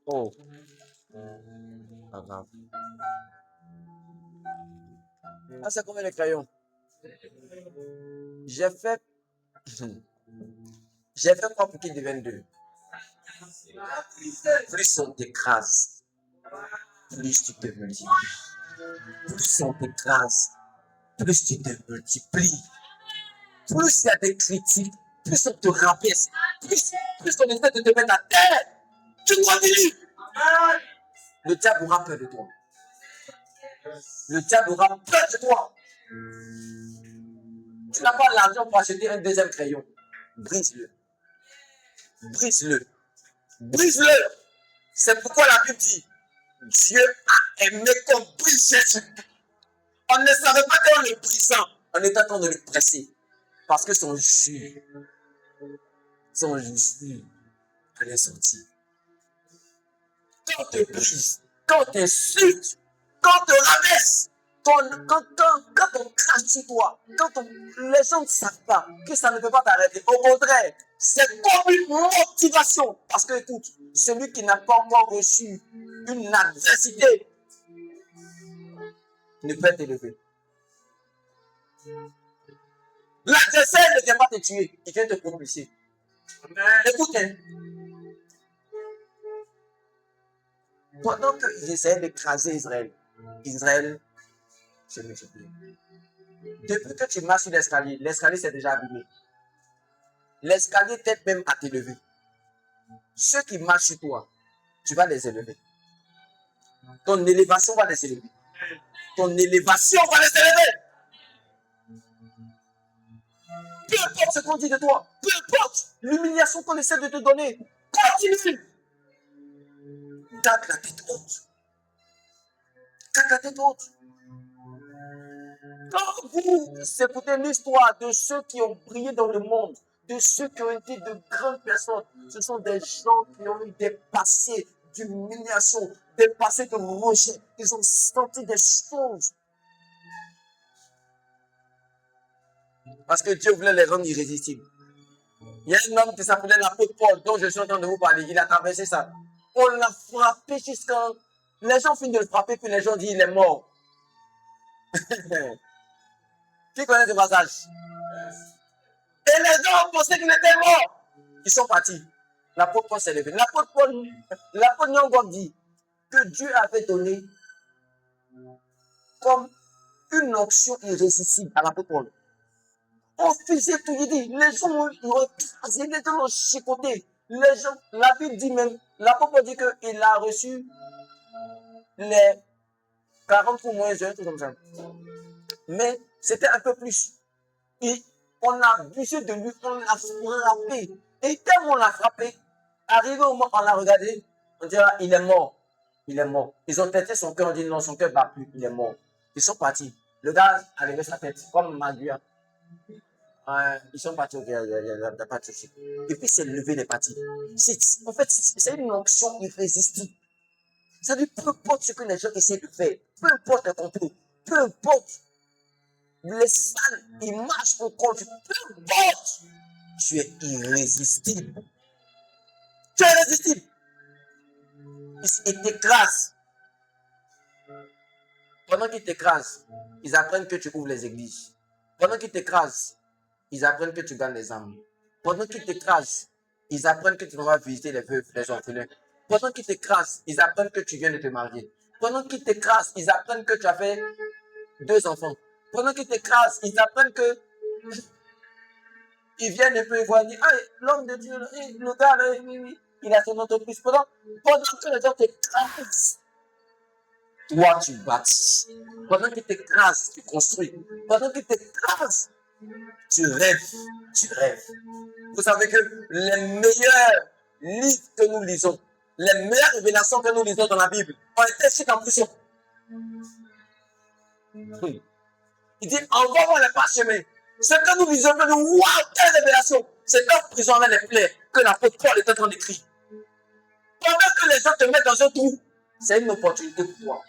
Oh. Pas grave. Ah, c'est combien de crayons? J'ai fait. J'ai fait quoi pour qu'il devienne deux? Plus on t'écrase, plus tu te multiplies. Plus on t'écrase, plus tu te multiplies. Plus il y a des critiques, plus on te rabaisse, plus on essaie de te mettre à terre. Tu continues. Le diable aura peur de toi. Le diable aura peur de toi. Tu n'as pas l'argent pour acheter un deuxième crayon. Brise-le. Brise-le. Brise-le. C'est pourquoi la Bible dit, Dieu a aimé qu'on brise Jésus. On ne savait pas qu'en le brisant, on était en train de le presser. Parce que son jus allait sortir. Quand on te brise, quand on t'insulte, quand on te rabaisse, quand on crache sur toi, les gens ne savent pas que ça ne peut pas t'arrêter. Au contraire, c'est comme une motivation. Parce que, écoute, celui qui n'a pas encore reçu une adversité ne peut être élevé. L'adversaire ne vient pas te tuer, il vient te propulser. Écoutez, pendant qu'ils essayaient d'écraser Israël, Israël se multiplie. Depuis que tu marches sur l'escalier, l'escalier s'est déjà abîmé. L'escalier t'aide même à t'élever. Ceux qui marchent sur toi, tu vas les élever. Ton élévation va les élever. Ton élévation va les élever. Peu importe ce qu'on dit de toi, peu importe l'humiliation qu'on essaie de te donner, continue. Garde la tête haute. Garde la tête haute. Quand vous écoutez l'histoire de ceux qui ont brillé dans le monde, de ceux qui ont été de grandes personnes, ce sont des gens qui ont eu des passés d'humiliation, des passés de rejet. Ils ont senti des choses. Parce que Dieu voulait les rendre irrésistibles. Il y a un homme qui s'appelait l'apôtre Paul, dont je suis en train de vous parler. Il a traversé ça. On l'a frappé jusqu'à... Les gens finissent de le frapper, puis les gens disent il est mort. Qui connaît ce passage? Et les gens pensaient qu'il était mort. Ils sont partis. L'apôtre Paul s'est levé. L'apôtre Nyong'o dit que Dieu avait donné comme une onction irrésistible à l'apôtre Paul. On faisait tout, il dit, les gens l'ont écrasé, les gens l'ont chicoté. Les gens, la Bible dit même, l'apôtre Paul dit qu'il a reçu les 40 ou moins heures, tout comme ça. Mais c'était un peu plus. Et on a abusé de lui, on l'a frappé. Et tellement on l'a frappé, arrivé au moment où on l'a regardé, on dira, il est mort. Il est mort. Ils ont têté son cœur, on dit non, son cœur ne bat plus, il est mort. Ils sont partis. Le gars a levé sa tête, comme Maguire. Ils sont partis, il n'y a pas de souci. Et puis, c'est levé, il est parti. En fait, c'est une onction irrésistible. Ça dit, peu importe ce que les gens essaient de faire, peu importe le complot, peu importe les sales images qu'on conduit, peu importe, tu es irrésistible. Tu es irrésistible. Ils t'écrasent. Pendant qu'ils t'écrasent, ils apprennent que tu ouvres les églises. Pendant qu'ils t'écrasent, ils apprennent que tu gagnes les âmes. Pendant qu'ils t'écrasent, ils apprennent que tu vas visiter les veuves, les orphelins. Pendant qu'ils t'écrasent, ils apprennent que tu viens de te marier. Pendant qu'ils t'écrasent, ils apprennent que tu as fait 2 enfants. Pendant qu'ils t'écrasent, ils apprennent que ils viennent un peu voir, ils disent, ah, l'homme de Dieu, le gars, là, il a son entreprise. Pendant que les gens t'écrasent, toi, tu bâtis. Pendant qu'ils t'écrasent, tu construis. Pendant qu'ils t'écrasent, tu rêves. Tu rêves. Vous savez que les meilleurs livres que nous lisons, les meilleures révélations que nous lisons dans la Bible ont été écrites en prison. Il dit, envoie-moi les parchemins. Ce que nous lisons, nous, waouh, quelle révélation! C'est en prison avec les plaies que l'apôtre Paul est en train d'écrire. Pendant que les gens te mettent dans un trou, c'est une opportunité pour toi.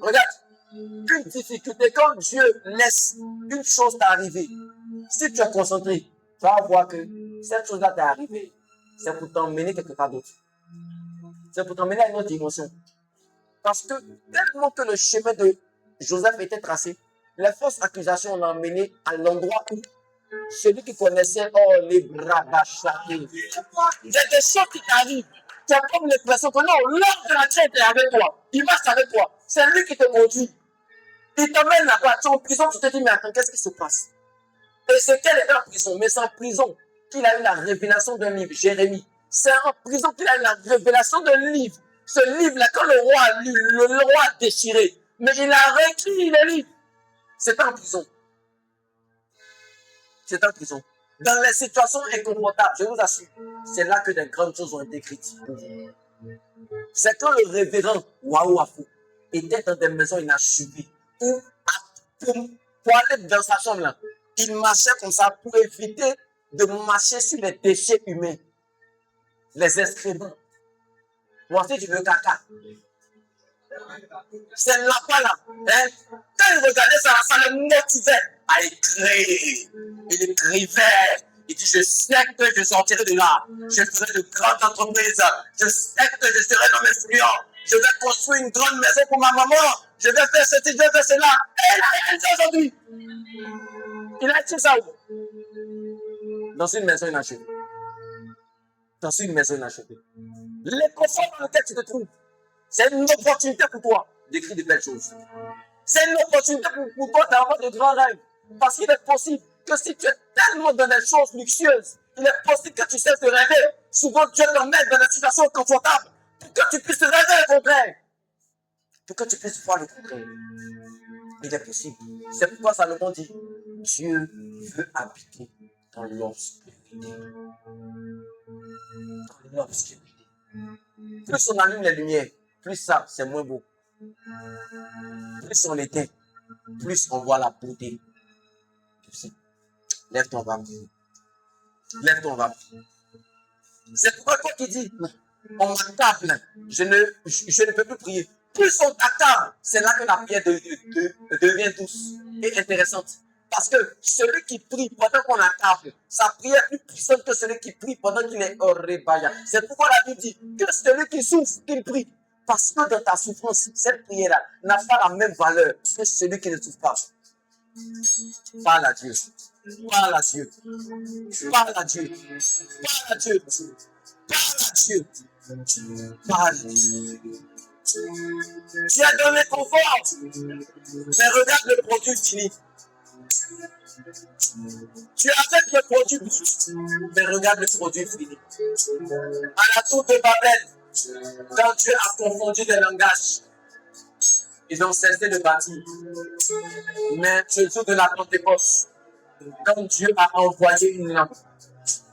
Regarde, une difficulté, quand Dieu laisse une chose t'arriver, si tu es concentré, tu vas voir que cette chose-là t'est arrivée, c'est pour t'emmener quelque part d'autre. C'est pour t'emmener à une autre dimension. Parce que tellement que le chemin de Joseph était tracé, les fausses accusations l'ont emmené à l'endroit où celui qui connaissait, les bras bacharés. Il y a des choses qui t'arrivent. Tu as comme l'impression que non, l'homme de la terre est avec toi. Il marche avec toi. C'est lui qui te conduit. Il t'emmène là-bas. Tu es en prison, tu te dis, mais attends, qu'est-ce qui se passe? Et c'est qu'elle est en prison, mais c'est en prison qu'il a eu la révélation d'un livre, Jérémie. C'est en prison qu'il a eu la révélation d'un livre. Ce livre-là, quand le roi a lu, le roi a déchiré. Mais il a réécrit le livre. C'est en prison. C'est en prison. Dans les situations inconfortables, je vous assure, c'est là que des grandes choses ont été écrites. C'est quand le révérend Waouafou était dans des maisons inachevées, où pour aller dans sa chambre, là, il marchait comme ça pour éviter de marcher sur les déchets humains, les excréments. Moi aussi, tu veux caca. C'est là-bas, là. Hein? Quand il regardait ça, ça le motivait à écrire. Il écrivait. Il dit, je sais que je sortirai de là. Je ferai de grandes entreprises. Je sais que je serai dans mes influent. Je vais construire une grande maison pour ma maman. Je vais faire ceci, je vais faire cela. Et il a réalisé aujourd'hui. Il a écrit ça où? Dans une maison inachevée. Dans une maison inachevée. Les conforts dans lesquels tu te trouves, c'est une opportunité pour toi d'écrire de belles choses. C'est une opportunité pour toi d'avoir de grands rêves. Parce qu'il est possible que si tu es tellement dans des choses luxueuses, il est possible que tu cesses de rêver. Souvent, Dieu t'emmène dans des situations confortables pour que tu puisses rêver le contraire. Pour que tu puisses voir le contraire. Il est possible. C'est pourquoi Salomon dit, Dieu veut habiter dans l'obscurité. Dans l'obscurité. Plus on allume les lumières, plus ça, c'est moins beau. Plus on l'éteint, plus on voit la beauté. Lève ton va. Lève ton va. C'est pourquoi toi qui dis, on m'accable, je ne peux plus prier. Plus on t'accable, c'est là que la prière devient douce et intéressante. Parce que celui qui prie pendant qu'on l'accable, sa prière est plus puissante que celui qui prie pendant qu'il est au rebaya. C'est pourquoi la Bible dit que celui qui souffre, qu'il prie. Parce que dans ta souffrance, cette prière-là n'a pas la même valeur que celui qui ne souffre pas. Parle à Dieu. Parle à Dieu. Parle à Dieu. Parle à Dieu. Parle à Dieu. Parle à Dieu. Tu as donné confort, mais regarde le produit fini. Tu as fait le produit brut, mais regarde le produit fini. À la tour de Babel, quand Dieu a confondu des langages, ils ont cessé de bâtir. Mais le jour de la Pentecôte, quand Dieu a envoyé une lampe,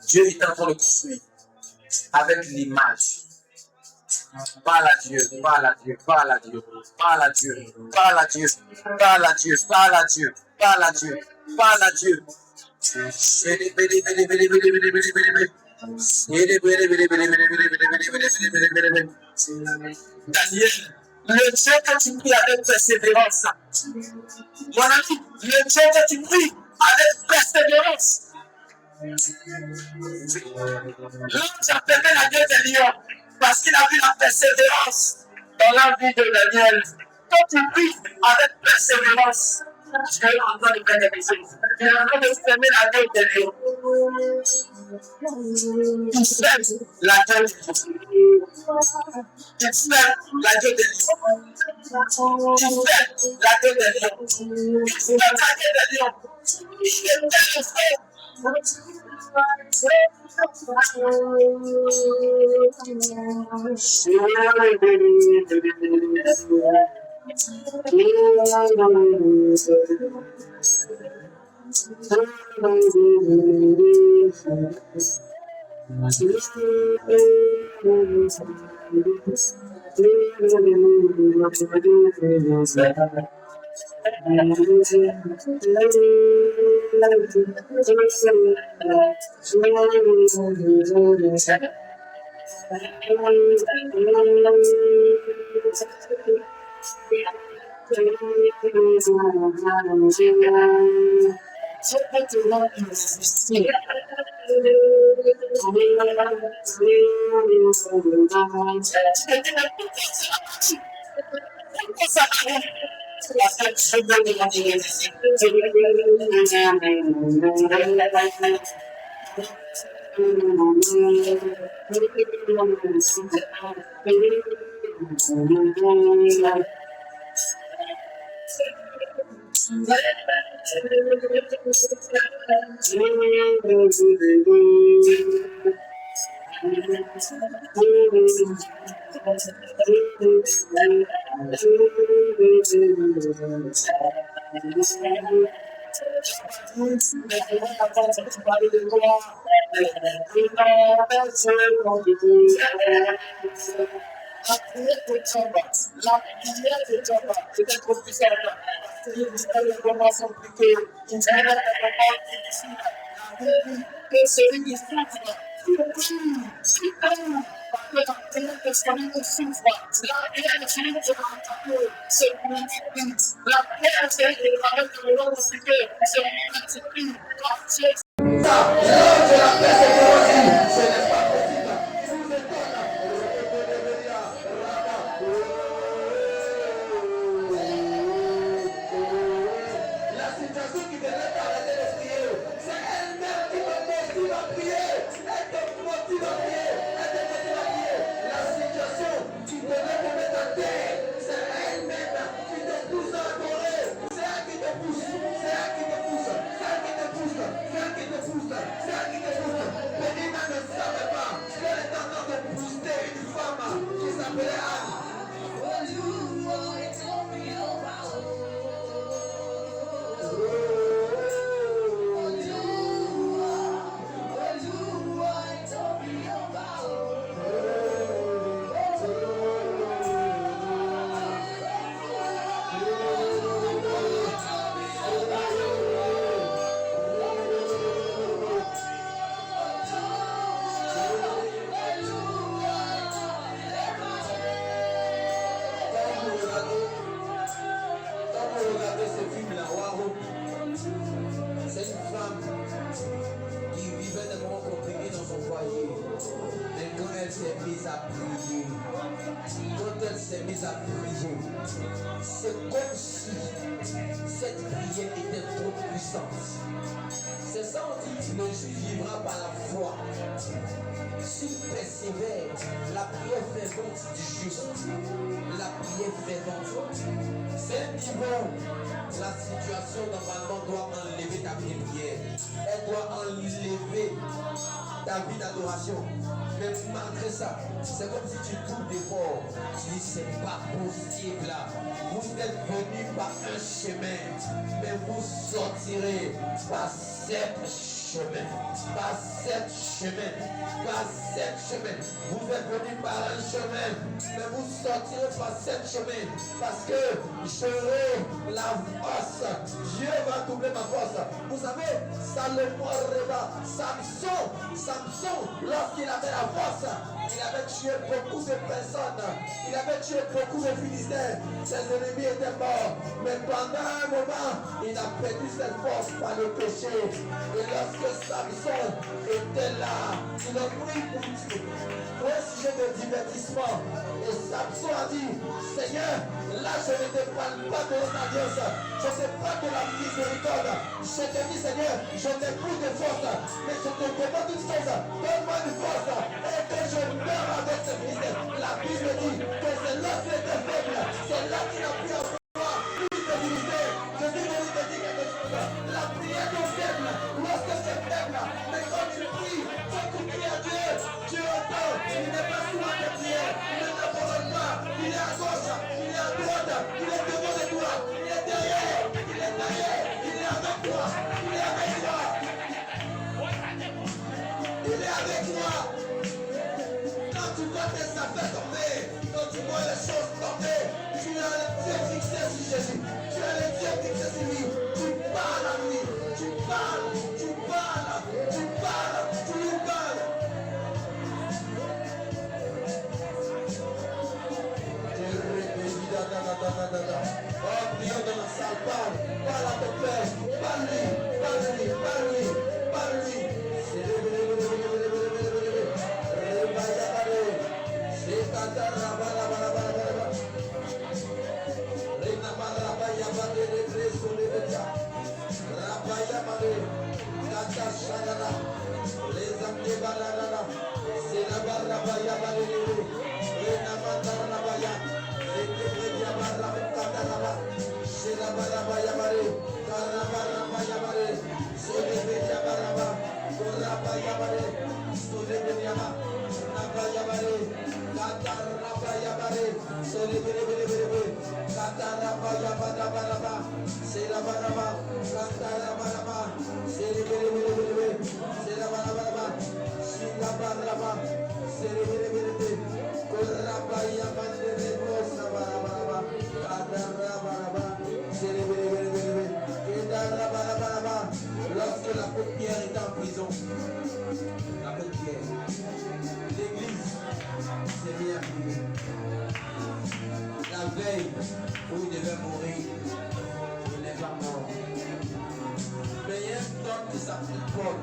Dieu est en train de construire avec l'image. Parle à Dieu, parle à Dieu, parle à Dieu, parle à Dieu, parle à Dieu, parle à Dieu, parle à Dieu, parle à Dieu, parle à Dieu. Daniel, le Dieu que tu pries avec persévérance, mon ami, le Dieu que tu pries avec persévérance. L'ange a fermé la gueule des lions parce qu'il a vu la persévérance dans la vie de Daniel. Quand tu pries avec persévérance, Dieu est en train de faire des choses. Il est en train de fermer la gueule des lions. Il ferme la gueule des lions. Il ferme la gueule des lions. Il ferme la gueule des lions. Il ferme la gueule des lions. Il est tellement fort. La prière de Jabba, c'était trop puissant. Il est vraiment compliqué. Il est vraiment difficile. Que celui qui souffre, la prière de celui qui souffre, la prière de celui qui est celui qui prie, la prière de celui qui travaille sur le long compliqué, celui qui prie, quand tu es s'est mis à prier. C'est comme si cette prière était trop puissante. C'est ça on dit, le juif vivra par la foi. S'il persévère, la prière fervente du juste, la prière fervente, c'est un niveau. La situation normalement doit enlever ta prière. Elle doit enlever ta vie d'adoration. Mais malgré ça, c'est comme si tu trouves d'efforts. Tu dis, c'est pas possible là. Vous êtes venus par un chemin, mais vous sortirez par sept chemins. Par sept chemins. Par sept chemins. Vous êtes venus par un chemin, mais vous sortirez par sept chemins. Parce que j'aurai la force. Dieu va doubler ma force. Vous savez, Salomon Reba, Samson, lorsqu'il avait la force, il avait tué beaucoup de personnes. Il avait tué beaucoup de Philistins. Ses ennemis étaient morts. Mais pendant un moment, il a perdu cette force par le péché. Et lorsque Samson était là, il a pris pour un sujet de divertissement. Et Samson a dit, Seigneur, là je ne te parle pas de l'alliance. Je ne sais pas de la miséricorde. Je te dis, Seigneur, je n'ai plus de force. Mais je te demande une chose. Donne-moi une force. Et que je meure avec ce Philistins. La Bible dit que c'est lorsqu'il était faible. C'est là qu'il a pu avoir plus de Philistins. Je dis, je te dis quelque chose. La prière est faible. Lorsque c'est faible. Mais quand tu pries à Dieu, Dieu entend. Il n'est pas souvent de prière. Il ne t'abandonne pas. Il est à gauche. Il est à droite. Il est devant de toi. Il est derrière. Il est derrière. Il est avec toi. Il est avec toi. Il est avec toi. Quand tu vois tes affaires tomber, quand tu vois les choses tomber, tu as les yeux fixés sur Jésus. Tu as les yeux fixés sur lui. Tu parles à lui. Tu parles. Tu parles. Tu parles. Tu lui parles. Oh, prions dans la salle. Parle à ton Père. Parle-lui. Parle-lui. Parle-lui. Parle-lui. Lorsque l'apôtre Pierre était en prison, l'apôtre Pierre, l'église s'est mise à prier. La veille où il devait mourir, il n'est pas mort. Mais il y a un homme qui s'appelle Paul,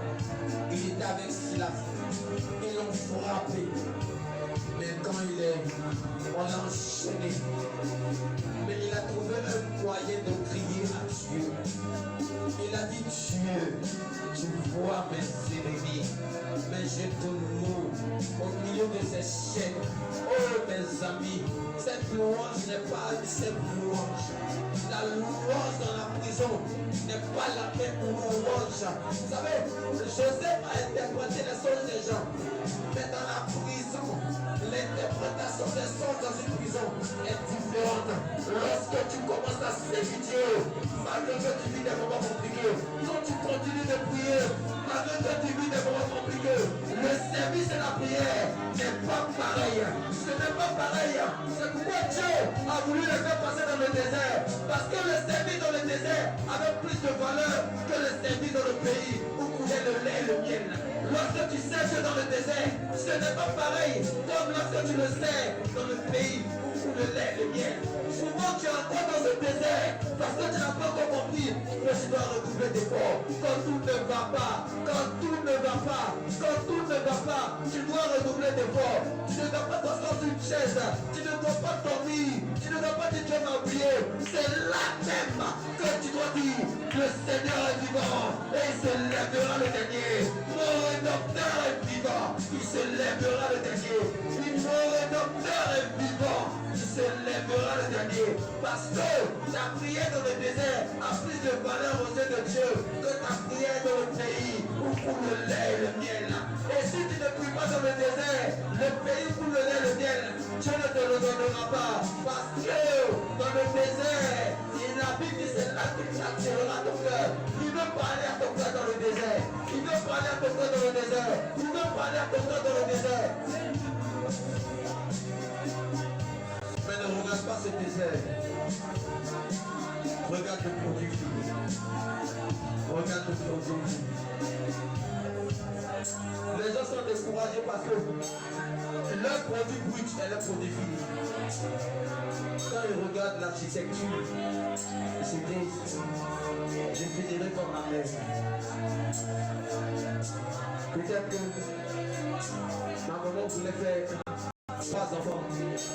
il était avec Silas, ils l'ont frappé. Mais quand on l'a enchaîné, mais il a trouvé un moyen de crier à Dieu. Il a dit, Dieu, tu vois mes ennemis, mais je te loue au milieu de ces chaînes. Oh mes amis, cette louange n'est pas une simple louange. La louange dans la prison n'est pas la même louange. Vous savez, Joseph a interprété les sons des gens, mais dans la prison, l'interprétation des sons dans une prison est différente. Lorsque tu commences à servir Dieu, malgré que tu vis des moments compliqués, quand tu continues de prier, malgré que tu vis des moments compliqués, le service et la prière n'est pas pareil. Ce n'est pas pareil. C'est pourquoi Dieu a voulu les faire passer dans le désert. Parce que le service dans le désert avait plus de valeur que le service dans le pays où coulait le lait et le miel. Lorsque tu sers Dieu dans le désert, ce n'est pas pareil comme lorsque tu le sers dans le pays où coule le lait et le miel. Souvent tu es encore dans le désert parce que tu n'as pas encore compris sortir, mais tu dois redoubler d'efforts. Quand tout ne va pas, quand tout ne va pas, quand tout ne va pas, tu dois redoubler d'efforts. Tu ne dois pas t'asseoir sur une chaise, tu ne dois pas dormir, tu ne dois pas dire tu m'as oublié. C'est là même que tu dois dire, le Seigneur est vivant et il se lèvera le dernier. Mon rédempteur est vivant, il se lèvera le dernier. Mon rédempteur est vivant, il se lèvera le dernier. Parce que ta prière dans le désert a plus de valeur aux yeux de Dieu que ta prière dans le pays où coule le lait et le miel. Et si tu ne pries pas dans le désert, le pays où coule le lait et le miel, Dieu ne te le donnera pas. Parce que dans le désert, la Bible dit c'est là que tu attireras ton cœur. Il veut parler à ton cœur dans le désert. Il veut parler à ton cœur dans le désert. Il veut parler à ton cœur dans le désert. Mais ne regarde pas ce désert. Regarde le produit fini. Regarde le produit fini. Les gens sont découragés parce que leur produit brut est leur produit fini. Quand ils regardent l'architecture, ils se disent, je finirai comme ma mère. Peut-être que ma maman voulait faire 3 enfants,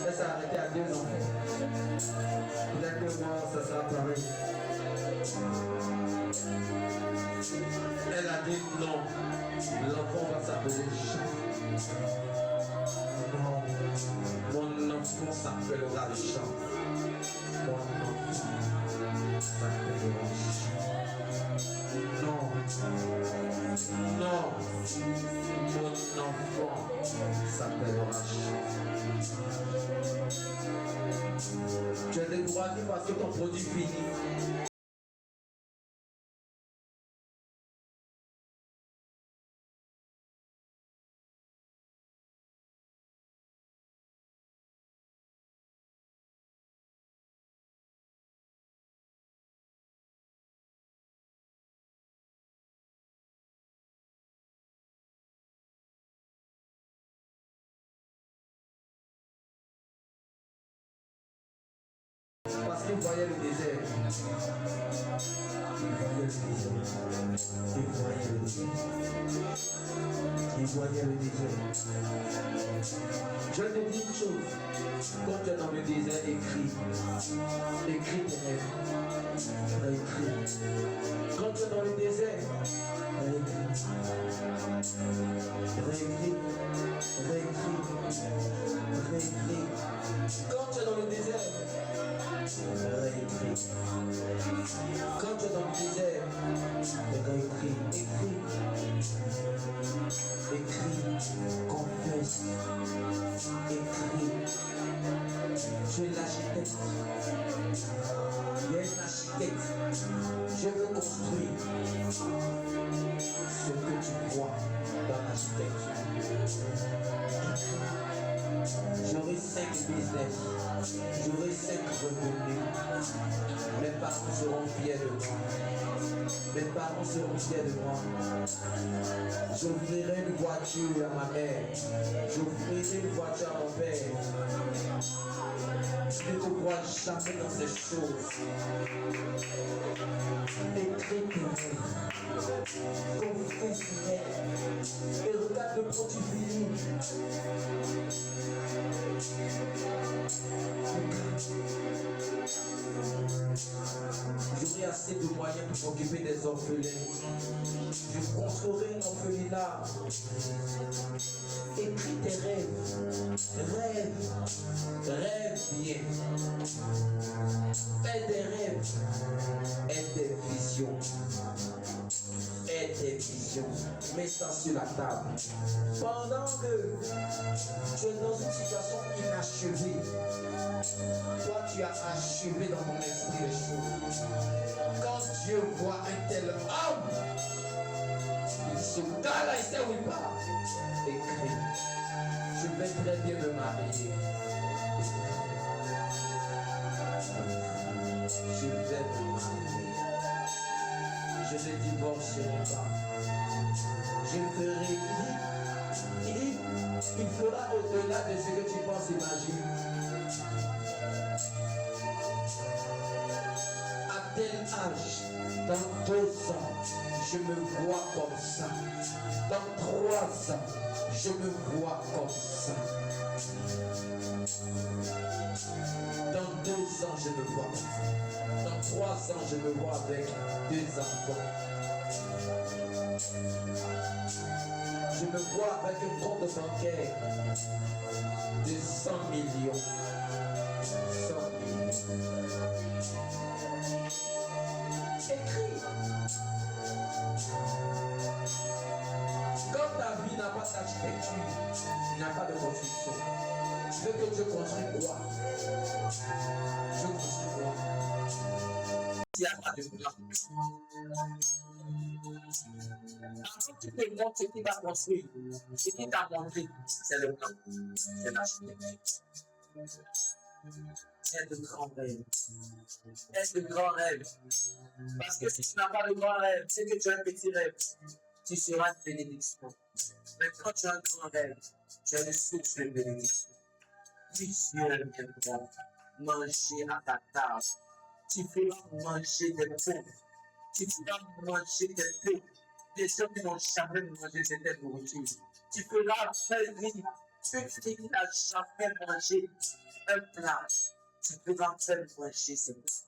elle s'est arrêtée à 2 enfants. Peut-être que moi, ça sera pareil. Elle a dit non, l'enfant va s'appeler Jean. Non, mon enfant s'appellera Jean. Mon enfant s'appellera Jean. Non, non, mon enfant s'appellera Jean. Tu es découragé parce que ton produit finit. Parce qu'il voyait le désert. Il voyait le désert. Il voyait le désert. Il voyait le désert. Je te dis une chose. Quand tu es dans le désert, écris. Écris tes rêves. Réécris. Quand tu es dans le désert, réécris. Réécris. Réécris. Réécris. Quand tu es dans le désert, réécris. Quand tu es dans le désert, réécris. Écris. Confesse. Écris. Je suis l'architecte. Il y a une architecte. Je veux construire ce que tu vois dans l'architecture. J'aurai 5 business, j'aurai 5 revenus. Mes parents seront fiers de moi. Mes parents seront fiers de moi. J'offrirai une voiture à ma mère. J'offrirai une voiture à mon père. Je ne te crois jamais dans ces choses. Écris tes rêves. Confesse tes rêves. Et regarde le produit fini. J'aurai assez de moyens pour m'occuper des orphelins. Je construirai un orphelinat. Écris tes rêves. Rêve. Rêve bien. Fais des rêves. Aie des visions. Aie des visions. Mets ça sur la table. Pendant que tu es dans une situation inachevée, toi tu as achevé dans ton esprit les choses. Quand Dieu voit un tel homme, ce gars-là, il sait où il va. Écris. Je vais très bien me marier. Je vais me marier. Je ne divorcerai pas. Je ferai. Il fera au-delà de ce que tu penses imaginer. À tel âge, dans 2 ans, je me vois comme ça. Dans 3 ans, je me vois comme ça. Dans 2 ans, je me vois comme ça. Dans 3 ans, je me vois avec 2 enfants. Je me vois avec un compte bancaire de 100 millions. 100 millions. Écris. Quand ta vie n'a pas d'architecture, il n'y a pas de construction. Tu veux que Dieu construise quoi? Dieu construit quoi? Il n'y a pas de plan. Quand tu te montres ce qui va construire, ce qui t'a montré, c'est le plan, c'est l'architecture. C'est de grands rêves. C'est de grands rêves. Parce que si tu n'as pas de grands rêves, c'est que tu as un petit rêve, tu seras une bénédiction. Mais quand tu as un grand rêve, tu as une source de bénédiction. Dieu viendra manger à ta table. Tu feras manger des pauvres. Tu feras manger des pauvres. Des gens qui n'ont jamais mangé cette nourriture. Tu feras faire vivre ceux qui n'ont jamais mangé un plat. Tu feras faire manger ce plat.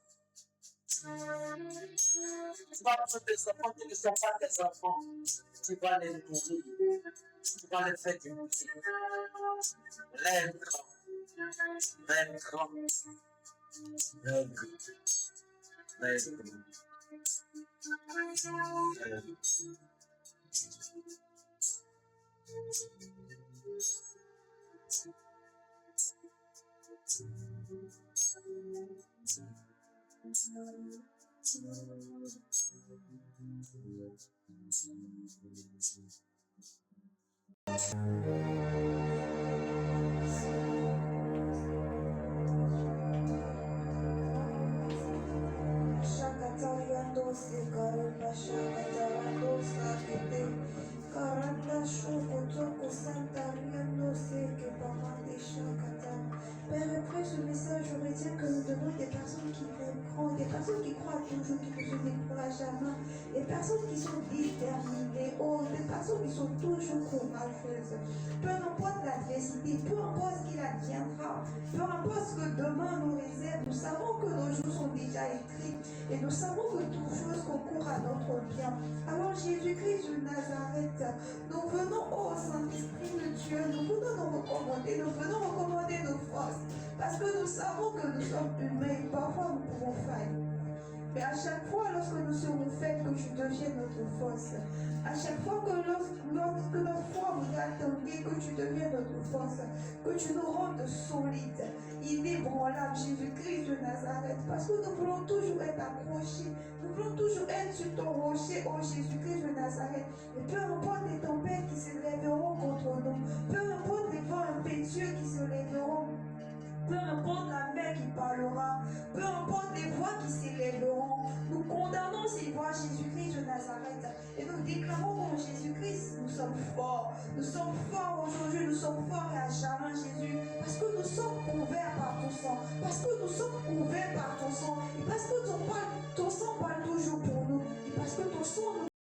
Tu vas prendre des enfants qui ne sont pas tes enfants. Tu vas les nourrir. Tu vas les faire du bien. Rêve grand. Rêve grand. Rêve grand. Rêve grand. Rêve grand. Père, après ce message, je retiens que nous donnons des personnes qui rêvent grand, des personnes qui croient toujours, qui ne se découragent jamais, des personnes qui sont déterminées, des personnes qui sont toujours courageuses. Peu importe l'adversité, peu importe ce qu'il adviendra, peu importe ce que demain nous réserve, nous savons que nos jours sont déjà écrits et nous savons que toutes choses concourent à notre bien. Alors Jésus-Christ de Nazareth, nous venons au Saint-Esprit de Dieu, nous venons nous recommander, nous venons recommander nos forces, parce que nous savons que nous sommes humains et parfois nous pouvons faillir. Mais à chaque fois, lorsque nous serons faits, que tu deviennes notre force. À chaque fois que lorsque notre foi vous a tangué, que tu deviennes notre force. Que tu nous rendes solides, inébranlables, Jésus-Christ de Nazareth. Parce que nous voulons toujours être accrochés. Nous voulons toujours être sur ton rocher, oh Jésus-Christ de Nazareth. Et peu importe les tempêtes qui se lèveront contre nous. Peu importe les vents impétueux qui se lèveront. Peu importe la mer qui parlera, peu importe les voix qui s'élèveront, nous condamnons ces voix, Jésus-Christ de Nazareth, et nous déclarons en Jésus-Christ, nous sommes forts aujourd'hui, nous sommes forts et à jamais,